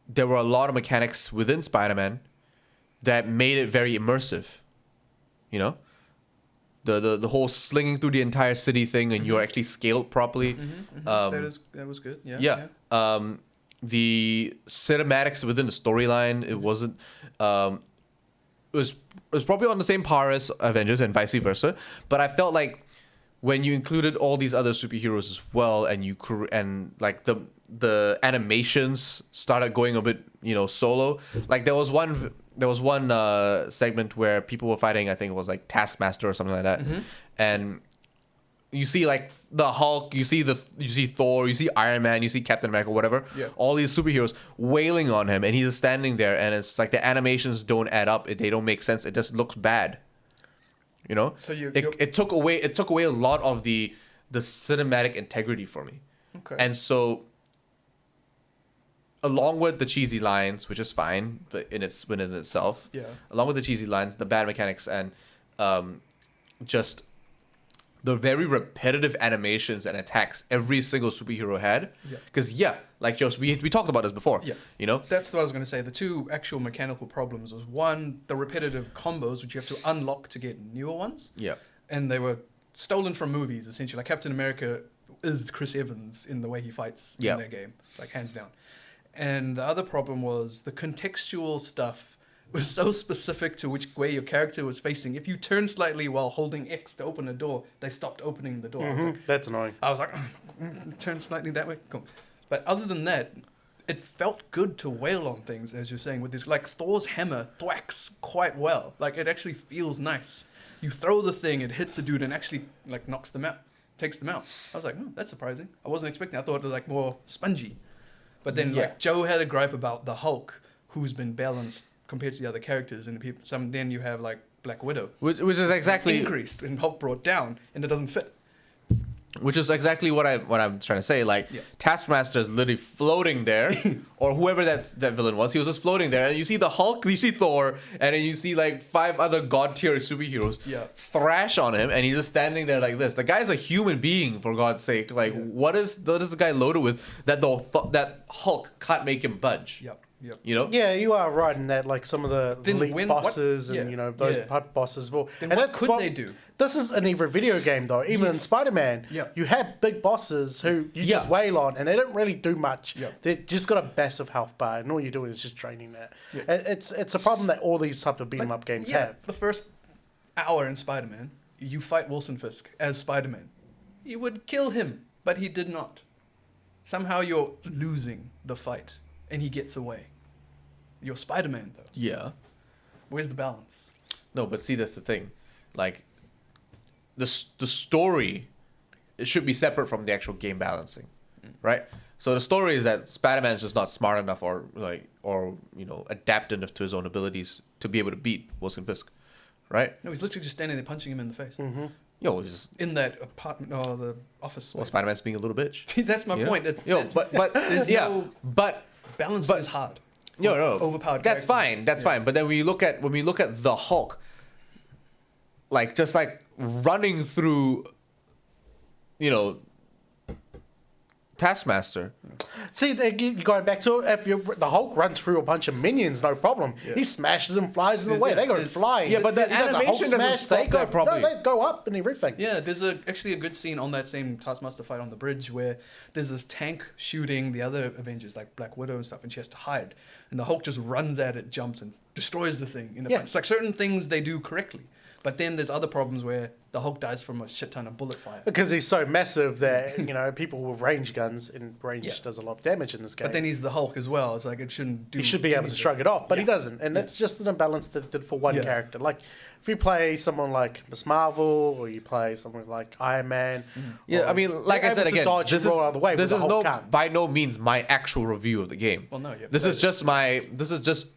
there were a lot of mechanics within Spider-Man that made it very immersive. You know? The whole slinging through the entire city thing and you're actually scaled properly. That was good. Yeah. Yeah. The cinematics within the storyline, it wasn't it was probably on the same par as Avengers and vice versa, but I felt like when you included all these other superheroes as well, and like the animations started going a bit, you know, solo. Like there was one segment where people were fighting. I think it was like Taskmaster or something like that, and you see like the Hulk, you see Thor, you see Iron Man, you see Captain America, whatever. Yeah. All these superheroes wailing on him, and he's just standing there, and it's like the animations don't add up. They don't make sense. It just looks bad. You know. So it took away a lot of the cinematic integrity for me. Okay. And so, along with the cheesy lines, which is fine, but within itself. Yeah. Along with the cheesy lines, the bad mechanics, and just the very repetitive animations and attacks every single superhero had. Yeah. Because like Joseph, we talked about this before. Yeah. You know. That's what I was going to say. The 2 actual mechanical problems was one, the repetitive combos, which you have to unlock to get newer ones. Yeah. And they were stolen from movies, essentially. Like Captain America is Chris Evans in the way he fights Yeah. in their game, like hands down. And the other problem was the contextual stuff was so specific to which way your character was facing. If you turn slightly while holding X to open a door, they stopped opening the door. That's annoying. I was like, turn slightly that way. Cool. But other than that, it felt good to wail on things, as you're saying, with this. Like Thor's hammer thwacks quite well. Like it actually feels nice. You throw the thing, it hits the dude, and actually like knocks them out, takes them out. I was like, that's surprising. I wasn't expecting. I thought it was like more spongy. But then like Joe had a gripe about the Hulk, who's been balanced compared to the other characters, and the people. Then you have like Black Widow, Which is exactly increased and Hulk brought down, and it doesn't fit. Which is exactly what I'm trying to say. Like Taskmaster is literally floating there, or whoever that villain was, he was just floating there, and you see the Hulk, you see Thor, and then you see like 5 other god tier superheroes thrash on him, and he's just standing there like this. The guy's a human being, for God's sake. Like what is the guy loaded with that that Hulk can't make him budge? Yep. Yep. You know? Yeah, you are right in that. Like some of the Then elite when- bosses what- and yeah, those yeah. type bosses. Well, Then and what that's could they do? This is in every video game though. Even in Yes. Spider-Man, Yep. you have big bosses who you Yeah. just wail on, and they don't really do much. Yep. They just got a massive health bar, and all you're doing is just draining that. Yeah. It's a problem that all these type of beat 'em up games have. The first hour in Spider-Man, you fight Wilson Fisk as Spider-Man. You would kill him, but he did not. Somehow you're losing the fight, and he gets away. You're Spider-Man, though. Yeah. Where's the balance? No, but see, that's the thing. Like, the story, it should be separate from the actual game balancing, right? So the story is that Spider-Man's just not smart enough or adapt enough to his own abilities to be able to beat Wilson Fisk, right? No, he's literally just standing there punching him in the face. Yo, just In that apartment, or the office well, space. Spider-Man's being a little bitch. That's my you know? point. That's, Yo, that's but there's yeah, no but balancing but- is hard. no, no, Overpowered That's characters. fine. That's fine. But then when we look at the Hulk, like just like running through, Taskmaster. See, you're going back to if the Hulk runs through a bunch of minions, no problem. Yeah. He smashes them, flies them There's- away. yeah, They go there's- flying. Yeah, but the He does a Hulk animation doesn't smash, stop they go, that properly. No, they go up and everything. Yeah, there's actually a good scene on that same Taskmaster fight on the bridge where there's this tank shooting the other Avengers, like Black Widow and stuff, and she has to hide. And the Hulk just runs at it, jumps, and destroys the thing. In a Yeah. punch. It's like certain things they do correctly. But then there's other problems where the Hulk dies from a shit ton of bullet fire. Because he's so massive that, people with range guns, and range Yeah. does a lot of damage in this game. But then he's the Hulk as well. It's like it shouldn't do he should be able to anything. shrug it off, but he Yeah. doesn't. And that's just an imbalance that did for one Yeah. character. Like, if you play someone like Miss Marvel, or you play someone like Iron Man. Yeah, or I mean, like you're I said able to again, dodge this and roll out of the way, this where is the Hulk no can't. by no means my actual review of the game. Well, no, yeah. This is just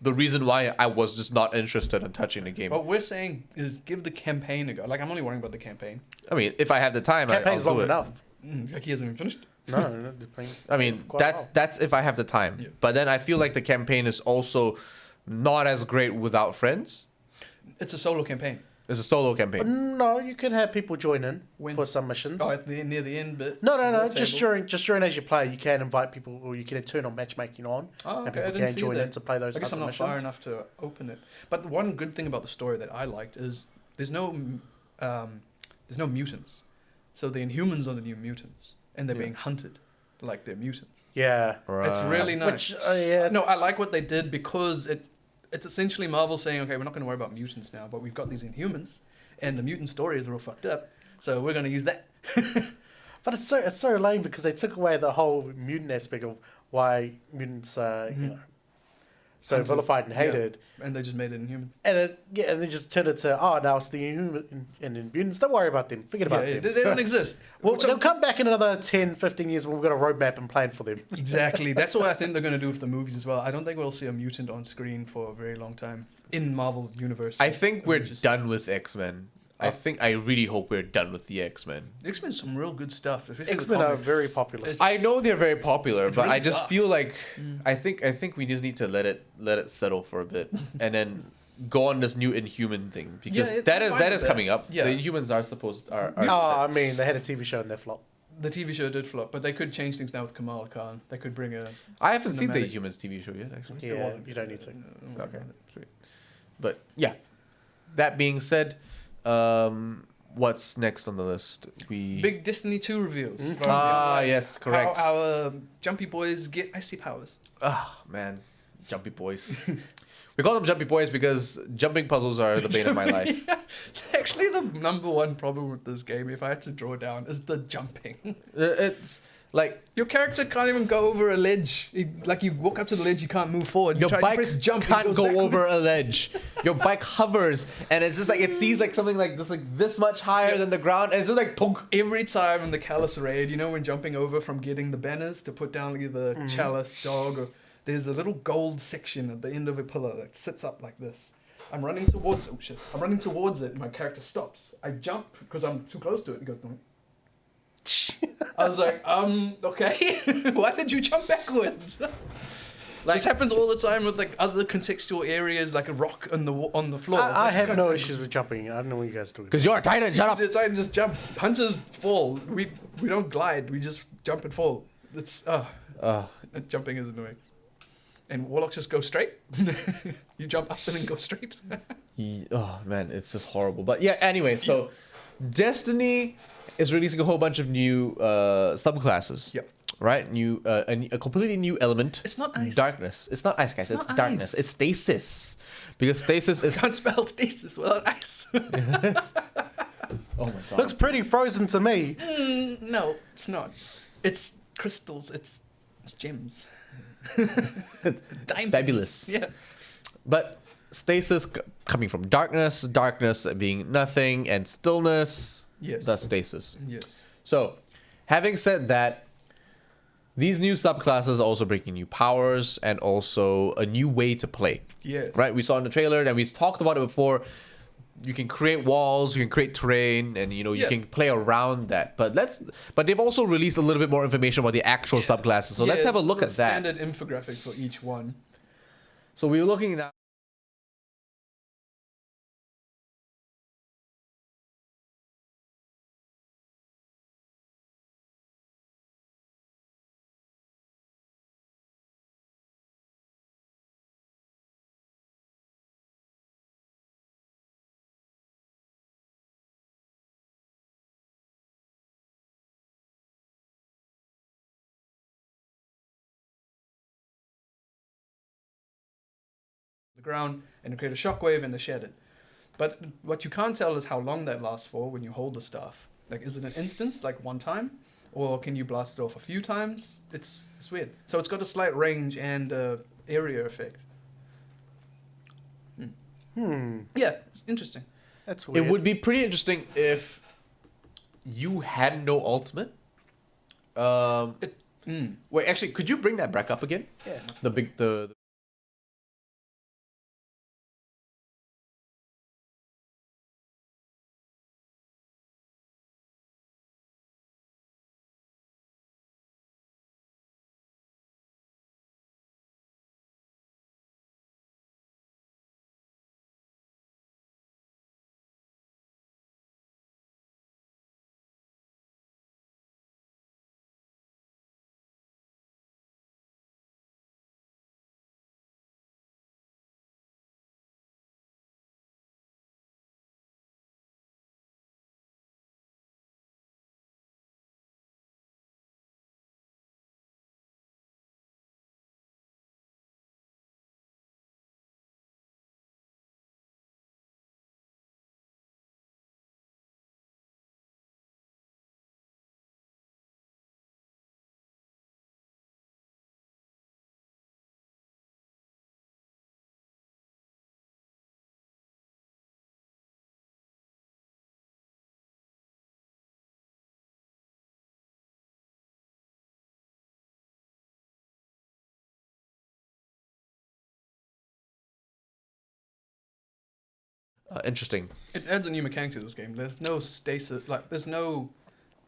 the reason why I was just not interested in touching the game. What we're saying is give the campaign a go. Like, I'm only worrying about the campaign. I mean, if I have the time, I'll Campaign's do long it. enough. Like, he hasn't even finished. No, no, they're playing I mean, quite well. that's if I have the time. Yeah. But then I feel like the campaign is also not as great without friends. It's a solo campaign. It's a solo campaign. No, you can have people join in When? for some missions. Oh, near the end bit. No, War just table. during as you play, you can invite people, or you can turn on matchmatching on, Oh, and okay, I people didn't can see join that. in to play those I guess types I'm of not far missions. enough to open it. But the one good thing about the story that I liked is there's no mutants. So the Inhumans are the new mutants, and they're Yeah. being hunted like they're mutants. Yeah, It's really nice. which yeah, No, I like what they did because it's essentially Marvel saying, okay, we're not going to worry about mutants now, but we've got these Inhumans, and the mutant story is real fucked up, so we're going to use that. but it's so lame because they took away the whole mutant aspect of why mutants are so Hunted. vilified and Yeah. hated, And they just made it Inhuman. and they just turned it to now it's the Inhuman and the mutants. Don't worry about them. Forget about Yeah, them. they don't exist. Well, So- they'll come back in another 10, 15 years when we've got a roadmap and plan for them. Exactly. That's what I think they're going to do with the movies as well. I don't think we'll see a mutant on screen for a very long time in Marvel universe. I think we're Just- done with X-Men. I really hope we're done with the X-Men. X-Men's some real good stuff. especially the X-Men are comics. very popular. It's- I know they're very popular, It's but really I just dark. feel like I think we just need to let it settle for a bit and then go on this new Inhuman thing because Yeah, that I'm is fine that with is that. coming up. Yeah. The Inhumans are supposed are Oh, set. I mean, they had a TV show and they flopped. The TV show did flop, but they could change things now with Kamala Khan. They could bring a... I haven't seen the cinematic- Inhumans TV show yet, actually. Yeah, wasn't you don't need to. Okay, sweet. But yeah, that being said, what's next on the list? Big Destiny 2 reveals. Yes, correct. How our jumpy boys get icy powers. Ah, man, jumpy boys. We call them jumpy boys because jumping puzzles are the bane of my life. Actually, the number one problem with this game, if I had to draw down, is the jumping. It's like Your character can't even go over a ledge. Like, you walk up to the ledge, you can't move forward. your you bike press jump, it can't goes go backwards. over a ledge. Your bike hovers, and it's just like it sees like something like this much higher than the ground, and it's just like tonk. Every time in the Callus raid, you know, when jumping over from getting the banners to put down the Chalice dog, or, there's a little gold section at the end of a pillar that sits up like this. I'm running towards it. Oh shit! I'm running towards it, and my character stops. I jump because I'm too close to it. He goes, "No." I was like, okay. Why did you jump backwards? This happens all the time with like other contextual areas, like a rock on the floor. I have no issues with jumping. I don't know what you guys are talking about. Because you're a titan. Shut up. The Titan just jumps. Hunters fall. We don't glide. We just jump and fall. It's jumping is annoying. And warlocks just go straight. You jump up and then go straight. Oh man, it's just horrible. But yeah, anyway, so Destiny is releasing a whole bunch of new subclasses. Yep. Right? New a completely new element. It's not ice. Darkness. It's not ice, guys. It's not darkness. ice. It's stasis. Because stasis is Can't spell stasis without ice. oh my god. Looks pretty frozen to me. No, it's not. It's crystals. It's gems. Diamonds. Fabulous. Yeah. But stasis coming from darkness, darkness being nothing, and stillness. Yes. That's stasis. Yes. So, having said that, these new subclasses are also bringing new powers and also a new way to play. Yes. Right? We saw in the trailer and we talked about it before. You can create walls, you can create terrain, and you Yeah. can play around that. But they've also released a little bit more information about the actual subclasses. So let's have a look at that. Standard infographic for each one. So we were looking at The ground and create a shockwave and they shed it. But what you can't tell is how long that lasts for when you hold the staff. Like, is it an instance, like one time? Or can you blast it off a few times? It's weird. So it's got a slight range and area effect. Yeah, it's interesting. That's weird. it would be pretty interesting if you had no ultimate. Wait, actually, could you bring that back up again? Yeah. The interesting. It adds a new mechanic to this game. There's no stasis, like, there's no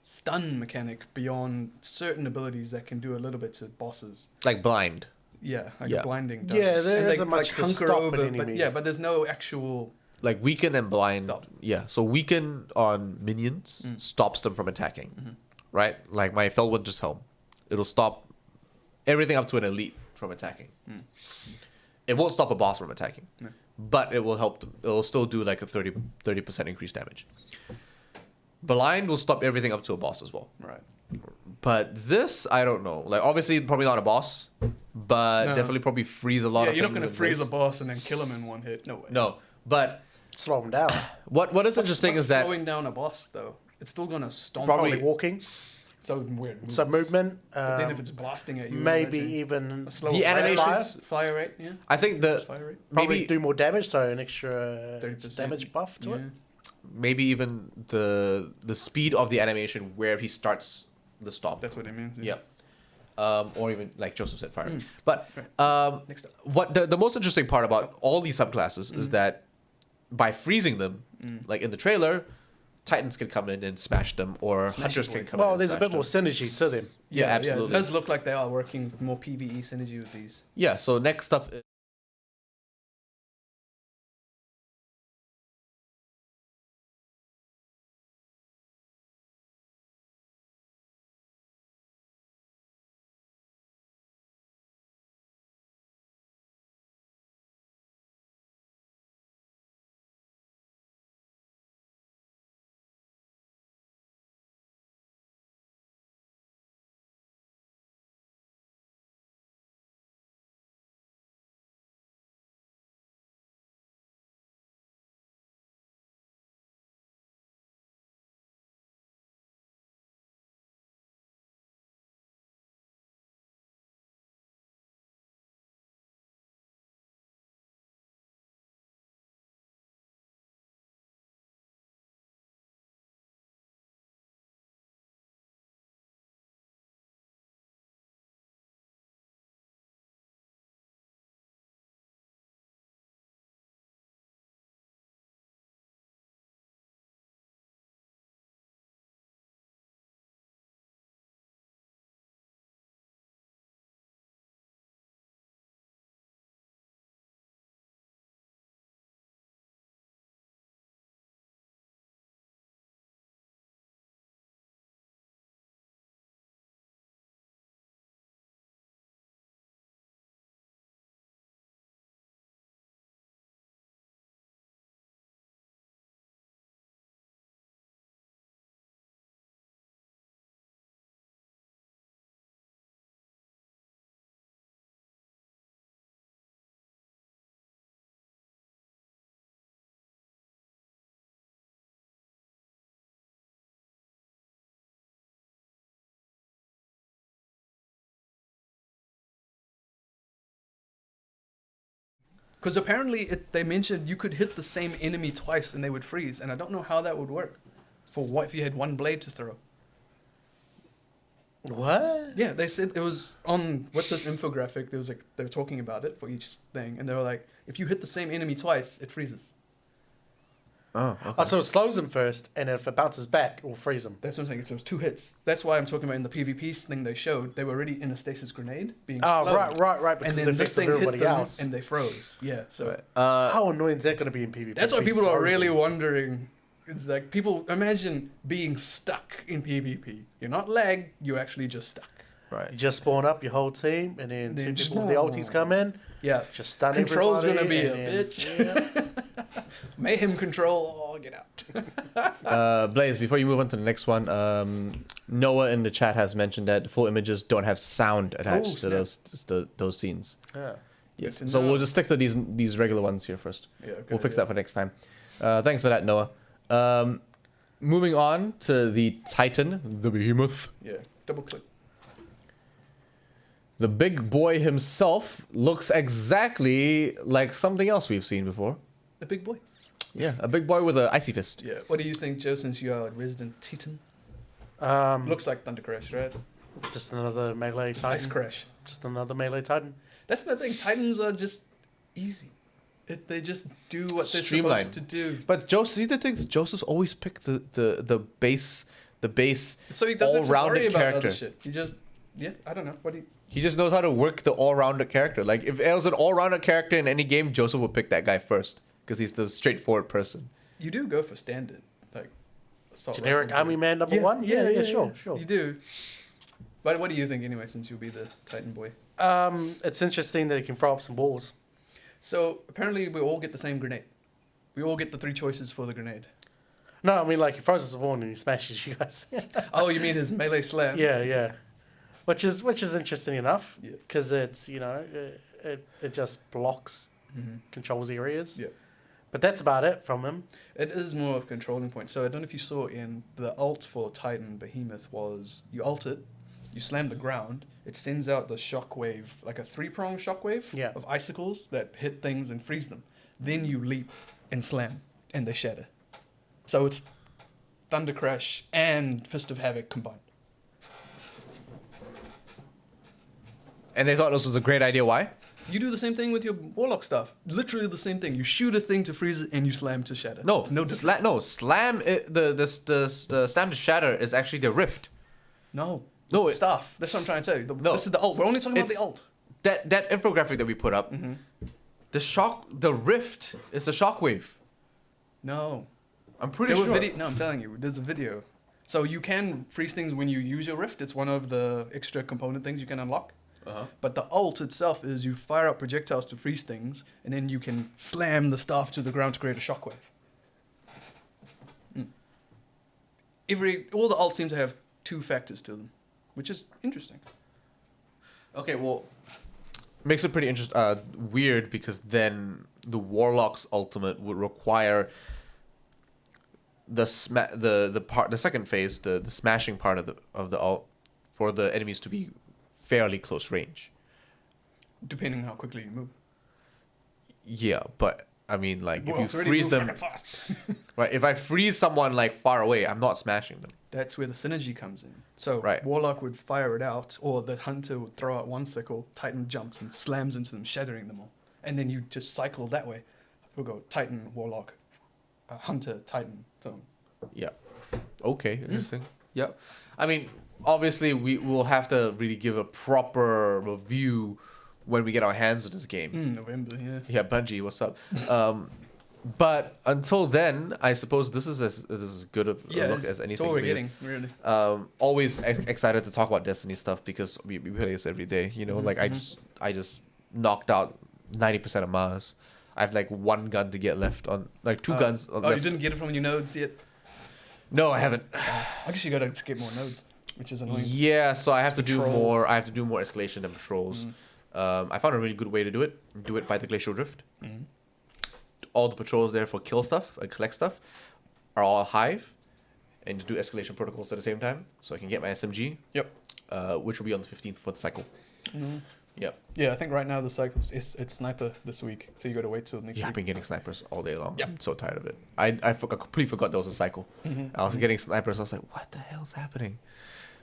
stun mechanic beyond certain abilities that can do a little bit to bosses. Like blind. Yeah, like Yeah. blinding. Yeah, there And isn't much to hunker stop an but enemy. yeah, but there's no actual. Like weaken and blind. Stop. Yeah. So weaken on minions stops them from attacking. Right? Like my Felwinter's Helm. It'll stop everything up to an elite from attacking. It won't stop a boss from attacking. No. But it will help them. It'll still do like a 30% increased damage. Blind will stop everything up to a boss as well. Right. But this, I don't know. Like obviously probably not a boss, but No. definitely probably freeze a lot Yeah, of you're things. not going to in freeze a place. boss and then kill him in one hit. No way. No. But Slow them down. what is interesting What's is that slowing down a boss though. It's still going to stomp. Probably- Probably walking. So weird. Some movement. But then if it's blasting at you, maybe imagine even a slower The fire- animations- fire rate. Yeah. I think the Fire rate. probably maybe do more damage, so an extra 30%. damage buff to Yeah. it. maybe even the speed of the animation where he starts the stomp. That's what it means. Yeah. Or even like Joseph said, fire. But Next up. what the most interesting part about all these subclasses is that by freezing them, like in the trailer, Titans can come in and smash them, or Smash Hunters is can weak. come in. Well, and there's a smash bit more them. synergy to them. Yeah, absolutely. It does look like they are working more PvE synergy with these. Yeah. So next up. Because apparently they mentioned you could hit the same enemy twice and they would freeze, and I don't know how that would work. For what if you had one blade to throw? What? Yeah, they said it was on with this infographic. There was like they were talking about it for each thing, and they were like, if you hit the same enemy twice, it freezes. Oh, okay. Oh, so it slows them first, and if it bounces back, it will freeze them. That's what I'm saying. So it was 2 hits. That's why I'm talking about in the PvP thing they showed. They were already in a stasis grenade being Oh, slowed. right. Because And the then this effects of thing hit everybody them else. and they froze. Yeah. So Right. How annoying is that going to be in PvP? that's why people are Frozen. really wondering. It's like people imagine being stuck in PvP. You're not lag. You're actually just stuck. Right. You just spawn up your whole team, and then And 2 then people with the ultis come in, Yeah. just stun Control's everybody. gonna be a and then- bitch. Yeah. Mayhem control. Oh, get out. Blaze, before you move on to the next one, Noah in the chat has mentioned that full images don't have sound attached to those scenes. Yeah. Yes. Good to So know. we'll just stick to these regular ones here first. Yeah. Okay, We'll fix that for next time. Thanks for that, Noah. Moving on to the Titan, the Behemoth. Yeah. Double click. The big boy himself looks exactly like something else we've seen before. The big boy. Yeah, a big boy with an icy fist. Yeah. What do you think, Joe? Since you are a resident Titan, looks like Thunder Crash, right? Just another melee Ice titan. Crash. Just another melee titan. That's my thing. Titans are just easy. They just do what they're Streamlined. supposed to do. But Joseph, see the things, Joseph's always picked the base So he doesn't have to worry all-rounded about character. other shit. He just, I don't know. What do you? He just knows how to work the all-rounded character. Like if it was an all-rounded character in any game, Joseph would pick that guy first because he's the straightforward person. You do go for standard, like assault Generic rifle. army man number one? Yeah, sure. You do. But what do you think anyway? Since you'll be the Titan boy. It's interesting that he can throw up some walls. So apparently we all get the same grenade. We all get the 3 choices for the grenade. No, I mean, like, he throws us a wall and he smashes you guys. Oh, you mean his melee slam? Yeah. Which is interesting enough, Yeah. because it's, it just blocks, Mhm. controls areas. Yeah. But that's about it from him. It is more of controlling point. So I don't know if you saw in the ult for Titan Behemoth was you ult it, you slam the ground, it sends out the shockwave, like a 3-prong shockwave Yeah. of icicles that hit things and freeze them. Then you leap and slam, and they shatter. So it's Thunder Crash and Fist of Havoc combined. And they thought this was a great idea. Why? You do the same thing with your Warlock stuff. Literally the same thing. You shoot a thing to freeze it, and you slam to shatter. No, It's no different. slam. The slam to shatter is actually the rift. No. No, Stuff. That's what I'm trying to tell you. No. This is the ult. We're only talking about the It's- ult. That infographic that we put up, the rift is the shockwave. No. I'm pretty There sure. were No, I'm telling you, there's a video. So you can freeze things when you use your rift. It's one of the extra component things you can unlock. Uh-huh. But the ult itself is you fire out projectiles to freeze things, and then you can slam the staff to the ground to create a shockwave. All the ults seem to have 2 factors to them, which is interesting. Okay, well, makes it pretty weird because then the Warlock's ultimate would require the second phase, the smashing part of the ult for the enemies to be fairly close range. Depending on how quickly you move. Yeah, but I mean, like if Well, you it's already freeze moved them, fucking fast. right? If I freeze someone like far away, I'm not smashing them. That's where the synergy comes in. So Right. Warlock would fire it out, or the Hunter would throw out one sickle, Titan jumps and slams into them, shattering them all. And then you just cycle that way. We'll go Titan, Warlock, Hunter, Titan. So Yeah. Okay. Interesting. Yep. I mean, obviously, we will have to really give a proper review when we get our hands on this game. November, yeah. Yeah, Bungie, what's up? But until then, I suppose this is as good of a look as anything. That's all we're we- getting, really. Always excited to talk about Destiny stuff because we play this every day. You know, like I just knocked out 90% of Mars. I have like 1 gun to get left on, like 2 guns. Oh, left. you didn't get it from your nodes yet? No, I haven't. I guess you gotta get more nodes, which is annoying. Yeah, so I have to do Patrols. more. I have to do more escalation and patrols. I found a really good way to do it. Do it by the glacial drift. All the patrols there for kill stuff and collect stuff are all hive, and just do escalation protocols at the same time. So I can get my SMG. Yep. Which will be on the 15th for the cycle. Yep. Yeah, I think right now the cycle it's sniper this week, so you got to wait till next Yeah, I've week. been getting snipers all day long. Yep. I'm so tired of it. I completely forgot there was a cycle. I was getting snipers. I was like, what the hell's happening?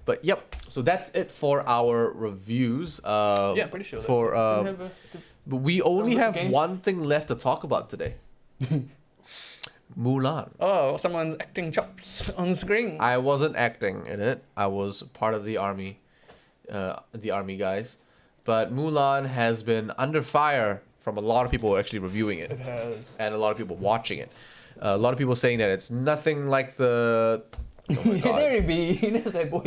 But yep. So that's it for our reviews. Yeah, pretty sure. For That's it. Didn't have but we only was it have games? one thing left to talk about today. Mulan. oh, someone's acting chops on screen. I wasn't acting in it. I was part of the army guys. But Mulan has been under fire from a lot of people actually reviewing it. It has. And a lot of people watching it. A lot of people saying that it's nothing like the. Oh my God. there it be. There's that boy.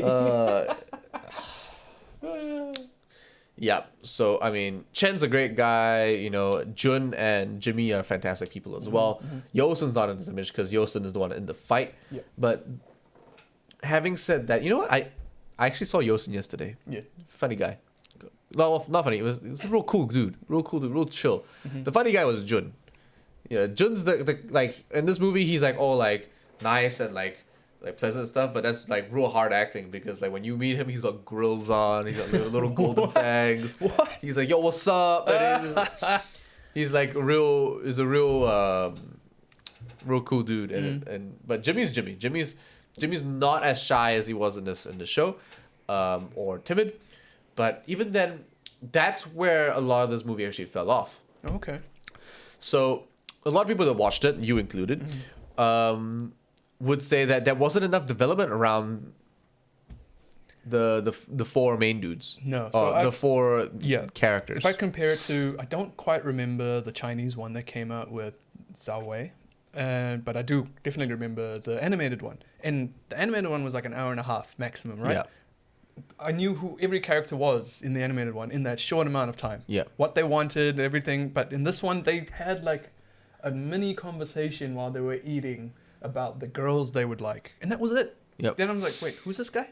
Yeah. So I mean, Chen's a great guy. You know, Jun and Jimmy are fantastic people as well. Yosen's not in this image because Yosen is the one in the fight. Yeah. But having said that, you know what? I actually saw Yosen yesterday. Yeah. Funny guy. No, not funny. It was a real cool dude. Real cool dude. Real chill. The funny guy was Jun. Yeah, Jun's the like in this movie he's like all like nice and like pleasant and stuff, but that's like real hard acting because like when you meet him he's got grills on, he's got little golden fangs. What? He's like, yo, what's up? And he's like a real cool dude and but Jimmy's Jimmy. Jimmy's not as shy as he was in the show, or timid. But even then, that's where a lot of this movie actually fell off. Okay. So a lot of people that watched it, you included, would say that there wasn't enough development around the four main dudes. No, so the four characters. If I compare it to, I don't quite remember the Chinese one that came out with Zhao Wei, but I do definitely remember the animated one. And the animated one was like an hour and a half maximum, right? Yeah. I knew who every character was in the animated one in that short amount of time. Yeah. What they wanted, everything. But in this one, they had like a mini conversation while they were eating about the girls they would like. And that was it. Yep. Then I was like, wait, who's this guy?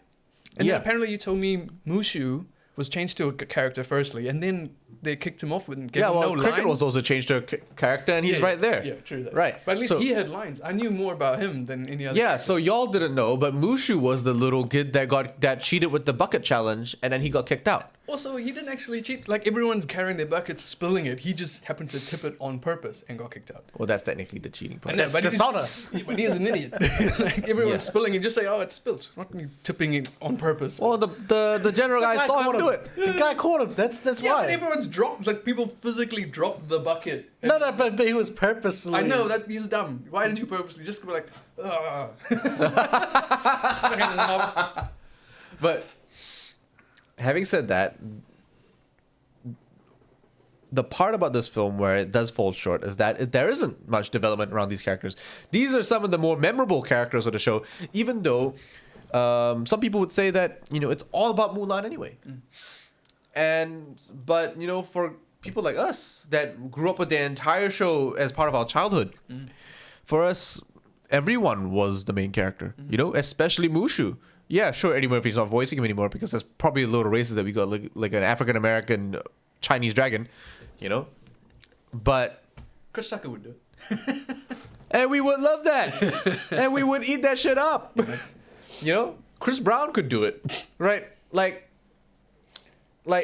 And Yeah. then apparently you told me Mushu was changed to a character firstly, and then they kicked him off with gave him no Cricket lines. was also changed to a character, and he's right there. Yeah, true. That. Right. But at least So- he had lines. I knew more about him than any other. Yeah, character. so y'all didn't know, but Mushu was the little kid that cheated with the bucket challenge, and then he got kicked out. Also, he didn't actually cheat. Like, everyone's carrying their buckets, spilling it. He just happened to tip it on purpose and got kicked out. Well, that's technically the cheating part. I know, That's but dishonor. But he is an idiot. Like, everyone's Yeah. spilling it. Just say, oh, it's spilled. Not me tipping it on purpose. Well, the general guy guy saw him caught do it. The guy caught him. That's yeah, why. but everyone's dropped. Like, people physically dropped the bucket. No, but he was purposely. I know, that he's dumb. Why did you purposely just go like, ugh. But having said that, the part about this film where it does fall short is that there isn't much development around these characters. These are some of the more memorable characters of the show, even though some people would say that, you know, it's all about Mulan anyway. But, you know, for people like us that grew up with the entire show as part of our childhood, for us, everyone was the main character, you know, especially Mushu. Yeah, sure, Eddie Murphy's not voicing him anymore because that's probably a little racist that we got like an African-American Chinese dragon, you know? But... Chris Tucker would do it. And we would love that. And we would eat that shit up. You know? Chris Brown could do it. Right? Like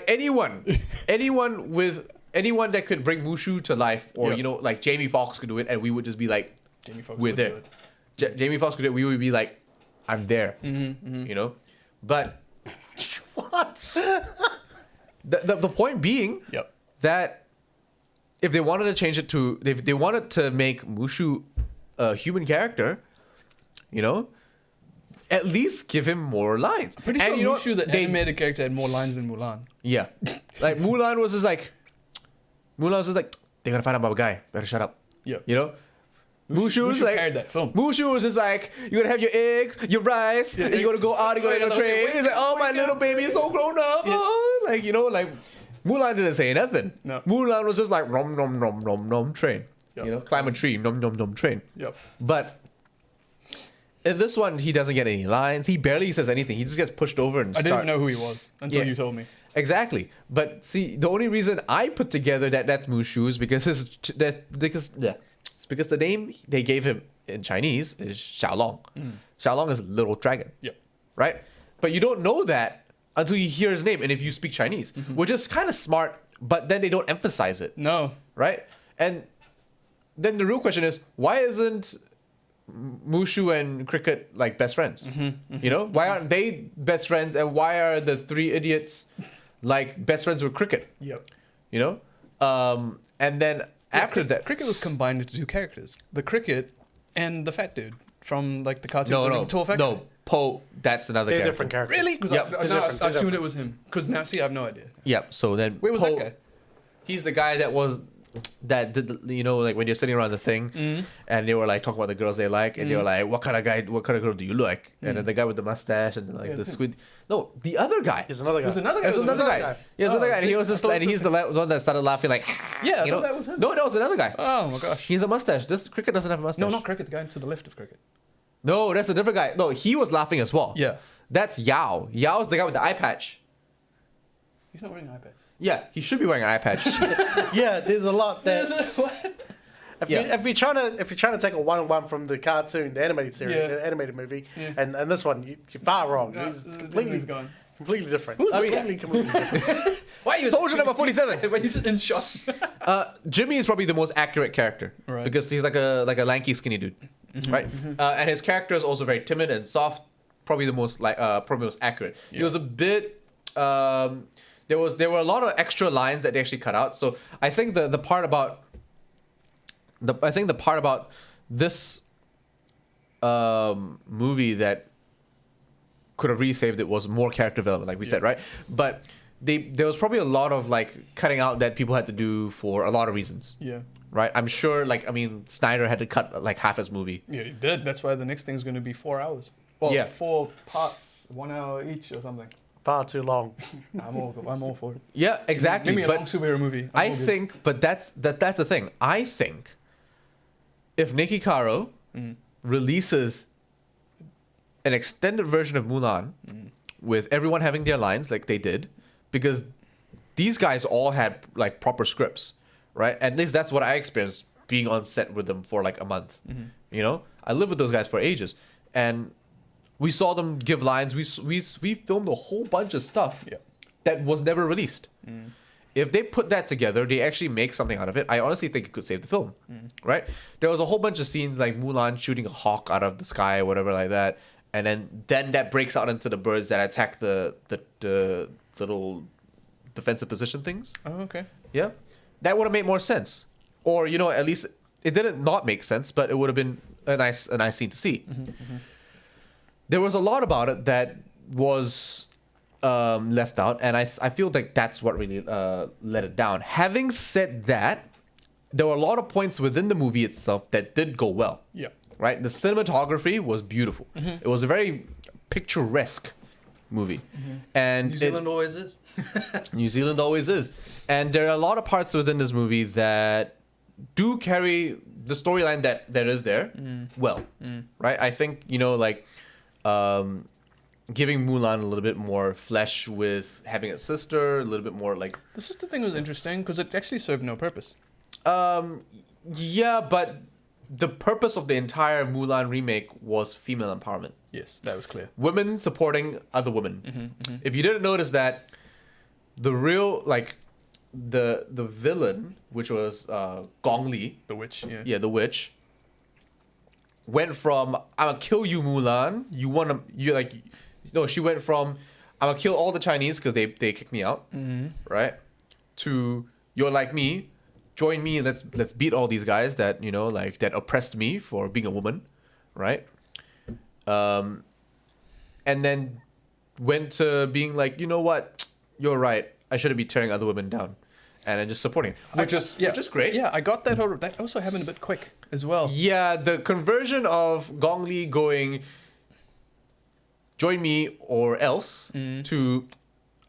anyone that could bring Mushu to life, or, you know, like Jamie Foxx could do it, and we would just be like, Jamie Foxx we're would there. do it. Jamie Foxx could do it, we would be like, I'm there. You know? But What? the point being Yep. that if they wanted to change it to, if they wanted to make Mushu a human character, you know, at least give him more lines. Pretty sure you know Mushu, the what? animated character, had more lines than Mulan. Yeah. Like Mulan was just like, they're gonna find out about a guy. Better shut up. Yeah. You know? Mushu was like, carried that film. Mushu was just like, you're gonna have your eggs, your rice, and you're gonna go out, you're gonna go train. He's like, oh, my little baby is so grown up. Yeah. Oh. Like, you know, like, Mulan didn't say nothing. No. Mulan was just like, nom, nom, nom, nom, nom, train. Yep. You know, climb a tree, nom, nom, nom, train. Yep. But in this one, he doesn't get any lines. He barely says anything. He just gets pushed over and I didn't even know who he was until Yeah. you told me. Exactly. But see, the only reason I put together that's Mushu is because it's because the name they gave him in Chinese is Xiaolong. Xiaolong is little dragon. Yep. Right? But you don't know that until you hear his name and if you speak Chinese, which is kind of smart, but then they don't emphasize it, No. right? And then the real question is, why isn't Mushu and Cricket like best friends? You know, why aren't they best friends, and why are the three idiots like best friends with Cricket? Yep. You know, and then after that, Cricket was combined into two characters: the Cricket and the fat dude from like the cartoon. no, the Tall Fat no, Guy. Po, that's another They're character. different characters. Really? 'Cause Yep. I They're different, I they're assumed different. it was him. Because now, see, I have no idea. Yep. So then, Where was Po, that guy? He's the guy that was that did, you know, like when you're sitting around the thing and they were like talking about the girls they like, and they were like, what kind of girl do you like? And then the guy with the mustache and like the squid. No, the other guy. There's another guy. There's another guy. There's another guy. Yeah, there's another guy, and he was just, and he's the one that started laughing like, Yeah, I you know. thought that was him. No, that was another guy. Oh my gosh. He has a mustache. This Cricket doesn't have a mustache. No, not Cricket. The guy to the left of Cricket. No, that's a different guy. No, he was laughing as well. Yeah. That's Yao. Yao's the guy with the eye patch. He's not wearing an eye patch. Yeah, he should be wearing an eye patch. Yeah, there's a lot that. What? If you're trying to take a one-on-one from the cartoon, the animated series, Yeah. the animated movie, Yeah. and this one, you're far wrong. No, It's the completely thing's gone. different. Who's this completely different. Why are you Soldier number 47. when you just in shock? Jimmy is probably the most accurate character, Right. because he's like a lanky, skinny dude, right? And his character is also very timid and soft. Probably the most probably most accurate. He Yeah. was a bit. There were a lot of extra lines that they actually cut out. So I think the part about this movie that could have really saved it was more character development, like we said, right? But there was probably a lot of like cutting out that people had to do for a lot of reasons, Yeah. right? I'm sure, like, I mean, Snyder had to cut like half his movie. Yeah, you did. That's why the next thing's going to be 4 hours. Well, Yeah. 4 parts, 1 hour each or something. Far too long. I'm all for it. Yeah, exactly. Give me a long But superhero movie. I'm I all good. think, but that's the thing. I think if Nikki Caro releases an extended version of Mulan with everyone having their lines like they did, because these guys all had like proper scripts, right? At least that's what I experienced being on set with them for like a month. You know, I lived with those guys for ages, and we saw them give lines. We filmed a whole bunch of stuff Yeah. that was never released. If they put that together, they actually make something out of it. I honestly think it could save the film, right? There was a whole bunch of scenes like Mulan shooting a hawk out of the sky or whatever like that, and then that breaks out into the birds that attack the little defensive position things. Oh, okay. Yeah, that would have made more sense. Or, you know, at least it didn't not make sense, but it would have been a nice scene to see. There was a lot about it that was left out, and I feel like that's what really let it down. Having said that, there were a lot of points within the movie itself that did go well. Yeah. Right? The cinematography was beautiful. It was a very picturesque movie. And New Zealand always is. New Zealand always is. And there are a lot of parts within this movie that do carry the storyline that is there well. Right? I think, you know, like giving Mulan a little bit more flesh with having a sister, a little bit more like... The sister thing was interesting because it actually served no purpose. Yeah, but the purpose of the entire Mulan remake was female empowerment. Yes, that was clear. Women supporting other women. If you didn't notice that, the real, like, the villain, which was Gong Li, The witch, yeah. yeah, the witch, went from "I'm gonna kill you, Mulan." She went from "I'm gonna kill all the Chinese because they kicked me out," right? To "You're like me, join me and let's beat all these guys that, you know, like, that oppressed me for being a woman," right? And then went to being like, you know what, you're right, I shouldn't be tearing other women down, and then just supporting, which is great. Yeah, I got that. That also happened a bit quick as well. Yeah, the conversion of Gong Li going "join me or else" to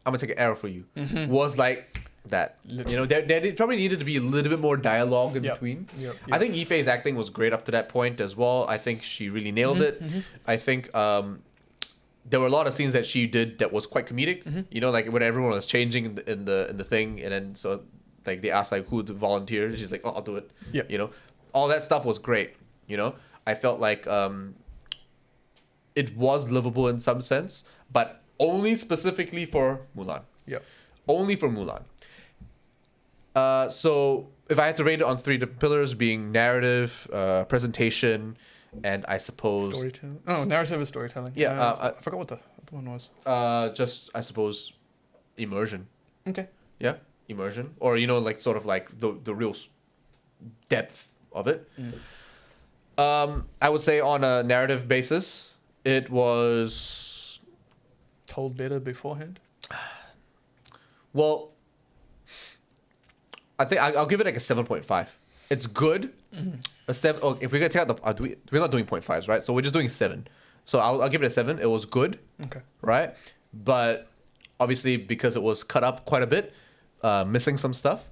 "I'm gonna take an arrow for you" was like that. You know, there probably needed to be a little bit more dialogue in Yep. between. Yep. I think Yifei's acting was great up to that point as well. I think she really nailed it. I think there were a lot of scenes that she did that was quite comedic. You know, like when everyone was changing in the thing, and then so like they asked like who to volunteer. She's like, "Oh, I'll do it." Yeah. You know, all that stuff was great. You know, I felt like it was livable in some sense, but only specifically for Mulan. Yep. Only for Mulan. So if I had to rate it on 3 different pillars, being narrative, presentation, and I suppose Storytelling. Oh, narrative is storytelling. Yeah, I forgot what the other one was. just I suppose immersion. Okay. Yeah, immersion, or like sort of like the real depth of it. I would say on a narrative basis, it was Told better beforehand. well. I think I'll give it like a 7.5. It's good. A 7. Oh, if we're gonna take out the, we're not doing 0.5s, right? So we're just doing 7. So I'll give it a 7. It was good, Okay. right? But obviously because it was cut up quite a bit, missing some stuff.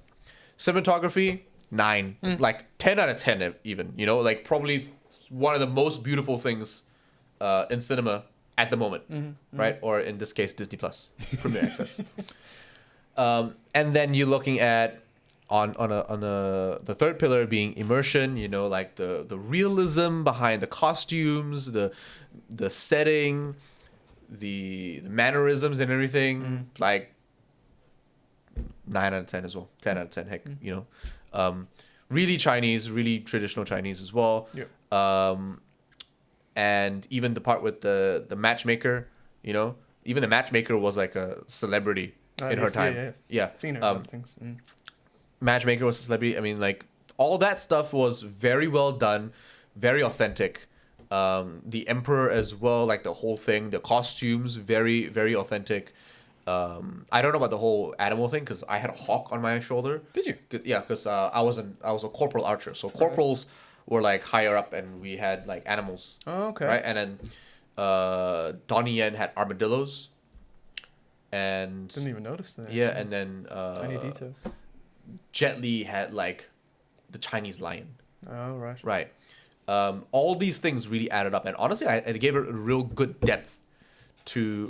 Cinematography 9, like 10 out of 10 even. Like probably one of the most beautiful things in cinema at the moment, right? Or in this case, Disney Plus Premier Access. And then you're looking at the third pillar being immersion, like the realism behind the costumes, the setting, the mannerisms and everything, like 9 out of 10 as well, 10 out of 10, heck, really Chinese, really traditional Chinese as well. Yeah. And even the part with the matchmaker, even the matchmaker was like a celebrity in her Yes, time. Yeah. Seen her other things. Matchmaker was a celebrity. I mean, like all that stuff was very well done, very authentic. The Emperor as well, like the whole thing, the costumes, very very authentic. I don't know about the whole animal thing because I had a hawk on my shoulder. Did you? Yeah, because I was a corporal archer, so corporals were like higher up, and we had like animals. Oh, okay. Right, and then Donnie Yen had armadillos. And Didn't even notice that. yeah, and then Tiny detail. Jet Li had like the Chinese lion. Oh, right. Right. All these things really added up, and honestly, I gave it a real good depth to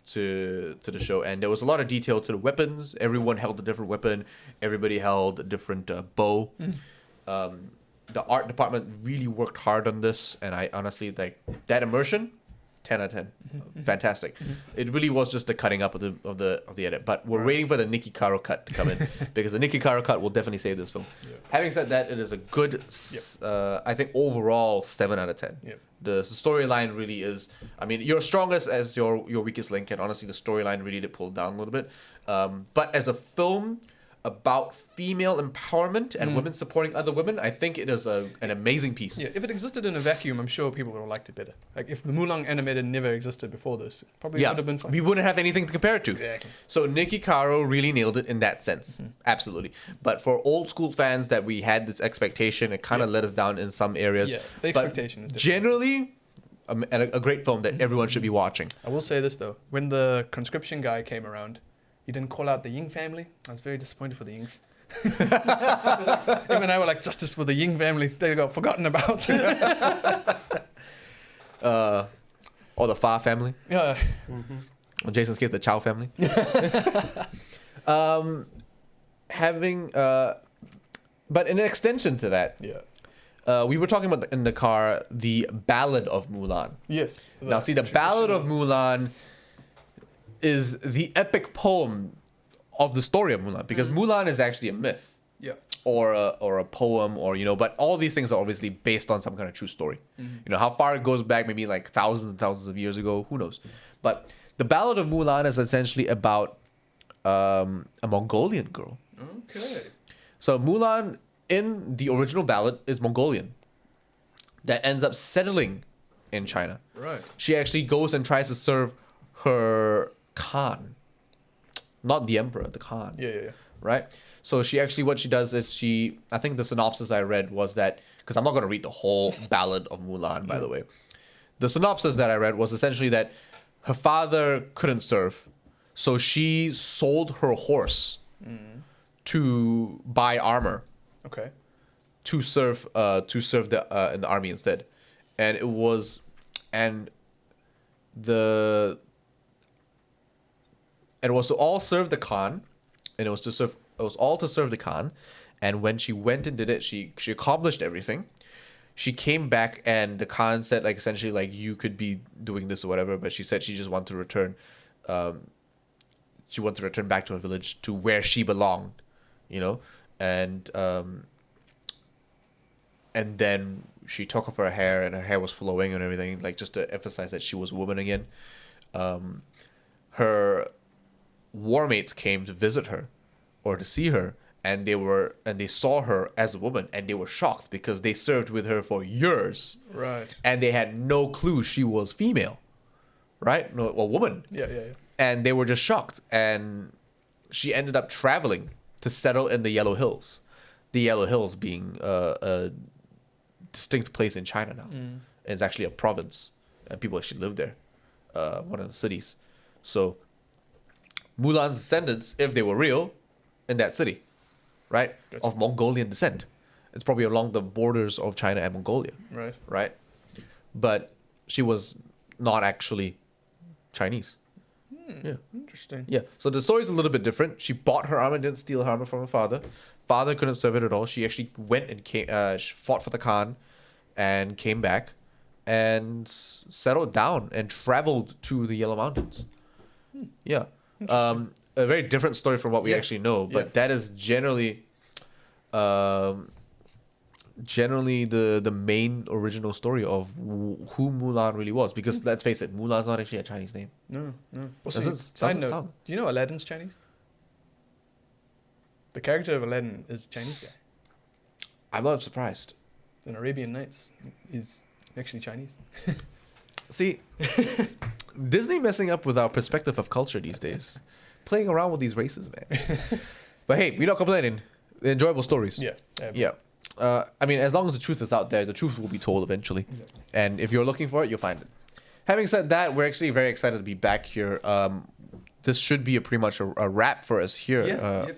the show, and there was a lot of detail to the weapons. Everyone held a different weapon. Everybody held a different bow. The art department really worked hard on this, and I honestly like that immersion. 10 out of 10. Fantastic. It really was just the cutting up of the edit. But we're waiting for the Nikki Caro cut to come in because the Nikki Caro cut will definitely save this film. Yeah. Having said that, it is a good, I think overall 7 out of 10. Yep. The storyline really is, I mean, your strongest as your weakest link, and honestly the storyline really did pull down a little bit. But as a film about female empowerment and women supporting other women, I think it is an amazing piece. Yeah, if it existed in a vacuum, I'm sure people would have liked it better. Like if the Mulan animated never existed before this, it probably would have been fun. We wouldn't have anything to compare it to. Exactly. So Nikki Caro really nailed it in that sense. Absolutely. But for old school fans that we had this expectation, it kind of let us down in some areas. Yeah, the expectation is different. Generally, a great film that everyone should be watching. I will say this though, when the conscription guy came around, he didn't call out the Ying family. I was very disappointed for the Yings. Him and I were like, justice for the Ying family. They got forgotten about. Or the Fa family. Yeah. In Jason's case, the Chow family. But in extension to that, Yeah. we were talking about in the car the Ballad of Mulan. Yes. Now, see, the Ballad of Mulan is the epic poem of the story of Mulan, because Mulan is actually a myth Yeah. or a poem, or but all these things are obviously based on some kind of true story. How far it goes back, maybe like thousands and thousands of years ago, who knows? But the Ballad of Mulan is essentially about a Mongolian girl. Okay. So Mulan in the original ballad is Mongolian that ends up settling in China. Right. She actually goes and tries to serve her Khan, not the emperor, the Khan. Yeah. Right. So what she does is I think the synopsis I read was that, because I'm not going to read the whole ballad of Mulan, by the way. The synopsis that I read was essentially that her father couldn't serve, so she sold her horse to buy armor Okay. to serve the in the army instead, and it was to all serve the Khan, and it was all to serve the Khan, and when she went and did it, she accomplished everything. she came back and the Khan said like essentially like you could be doing this or whatever, but she said she just wanted to return. She wanted to return back to her village to where she belonged, you know, and then she took off her hair and her hair was flowing and everything, like just to emphasize that she was a woman again. Her war mates came to visit her or to see her, and they saw her as a woman, and they were shocked because they served with her for years, Right. and they had no clue she was female, right? No, a woman. Yeah. And they were just shocked, and she ended up traveling to settle in the Yellow Hills. The Yellow Hills being a distinct place in China now. It's actually a province, and people actually live there, one of the cities. So Mulan's descendants, if they were real, in that city, right, Gotcha. of Mongolian descent. It's probably along the borders of China and Mongolia, Right. right? But she was not actually Chinese. Yeah. Interesting. Yeah. So the story's a little bit different. She bought her armor, didn't steal her armor from her father. Father couldn't serve it at all. She actually went and she fought for the Khan and came back and settled down and traveled to the Yellow Mountains. Yeah. A very different story from what we actually know, but that is generally the main original story of who Mulan really was. Because let's face it, Mulan's not actually a Chinese name. No. Also, Doesn't side note, sound. do you know Aladdin's Chinese? The character of Aladdin is Chinese guy. I'm not surprised. In Arabian Nights is actually Chinese. See, Disney messing up with our perspective of culture these days. Playing around with these races, man. But hey, we're not complaining. They're enjoyable stories. Yeah. I mean, as long as the truth is out there, the truth will be told eventually. Exactly. And if you're looking for it, you'll find it. Having said that, we're actually very excited to be back here. This should be pretty much a wrap for us here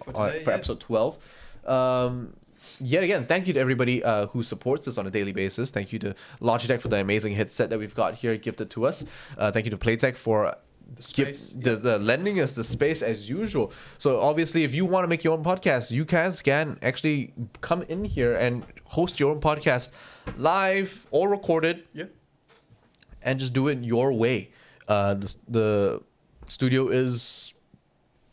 for today, for episode 12. Yet again, thank you to everybody who supports us on a daily basis. Thank you to Logitech for the amazing headset that we've got here gifted to us. Thank you to PlayTech for the lending us the space as usual. So obviously, if you want to make your own podcast, you guys can actually come in here and host your own podcast live or recorded. Yeah. And just do it your way. The studio is,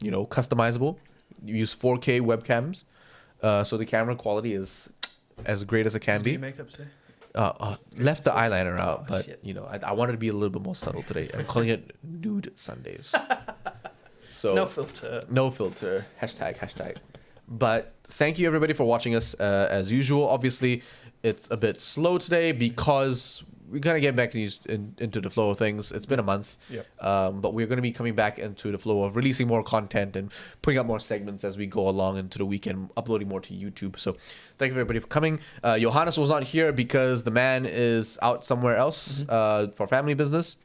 customizable. You use 4K webcams, so the camera quality is as great as it can be. Makeup today? Left the eyeliner out, but shit. I wanted to be a little bit more subtle today. I'm calling it Nude Sundays. So No filter. No filter. Hashtag. But thank you everybody for watching us as usual. Obviously, it's a bit slow today because we kind of get back into the flow of things. It's been a month. Yep. But we're going to be coming back into the flow of releasing more content and putting up more segments as we go along into the weekend, uploading more to YouTube. So thank you everybody for coming. Johannes was not here because the man is out somewhere else for family business.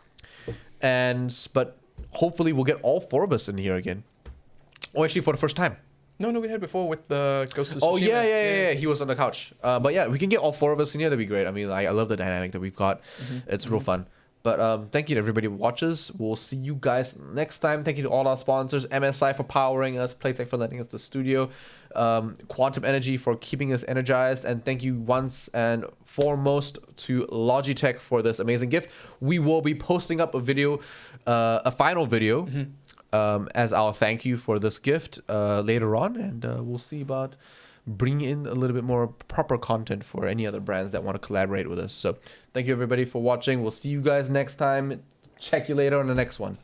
But hopefully we'll get all four of us in here again. Oh, actually for the first time. No, we had before with the Ghost of Tsushima. Oh, yeah. He was on the couch. But yeah, we can get all four of us in here. That'd be great. I mean, I love the dynamic that we've got. It's real fun. But thank you to everybody who watches. We'll see you guys next time. Thank you to all our sponsors. MSI for powering us. PlayTech for lending us the studio. Quantum Energy for keeping us energized. And thank you once and foremost to Logitech for this amazing gift. We will be posting up a final video, as our thank you for this gift later on, and we'll see about bringing in a little bit more proper content for any other brands that want to collaborate with us. So thank you everybody for watching. We'll see you guys next time. Check you later on the next one.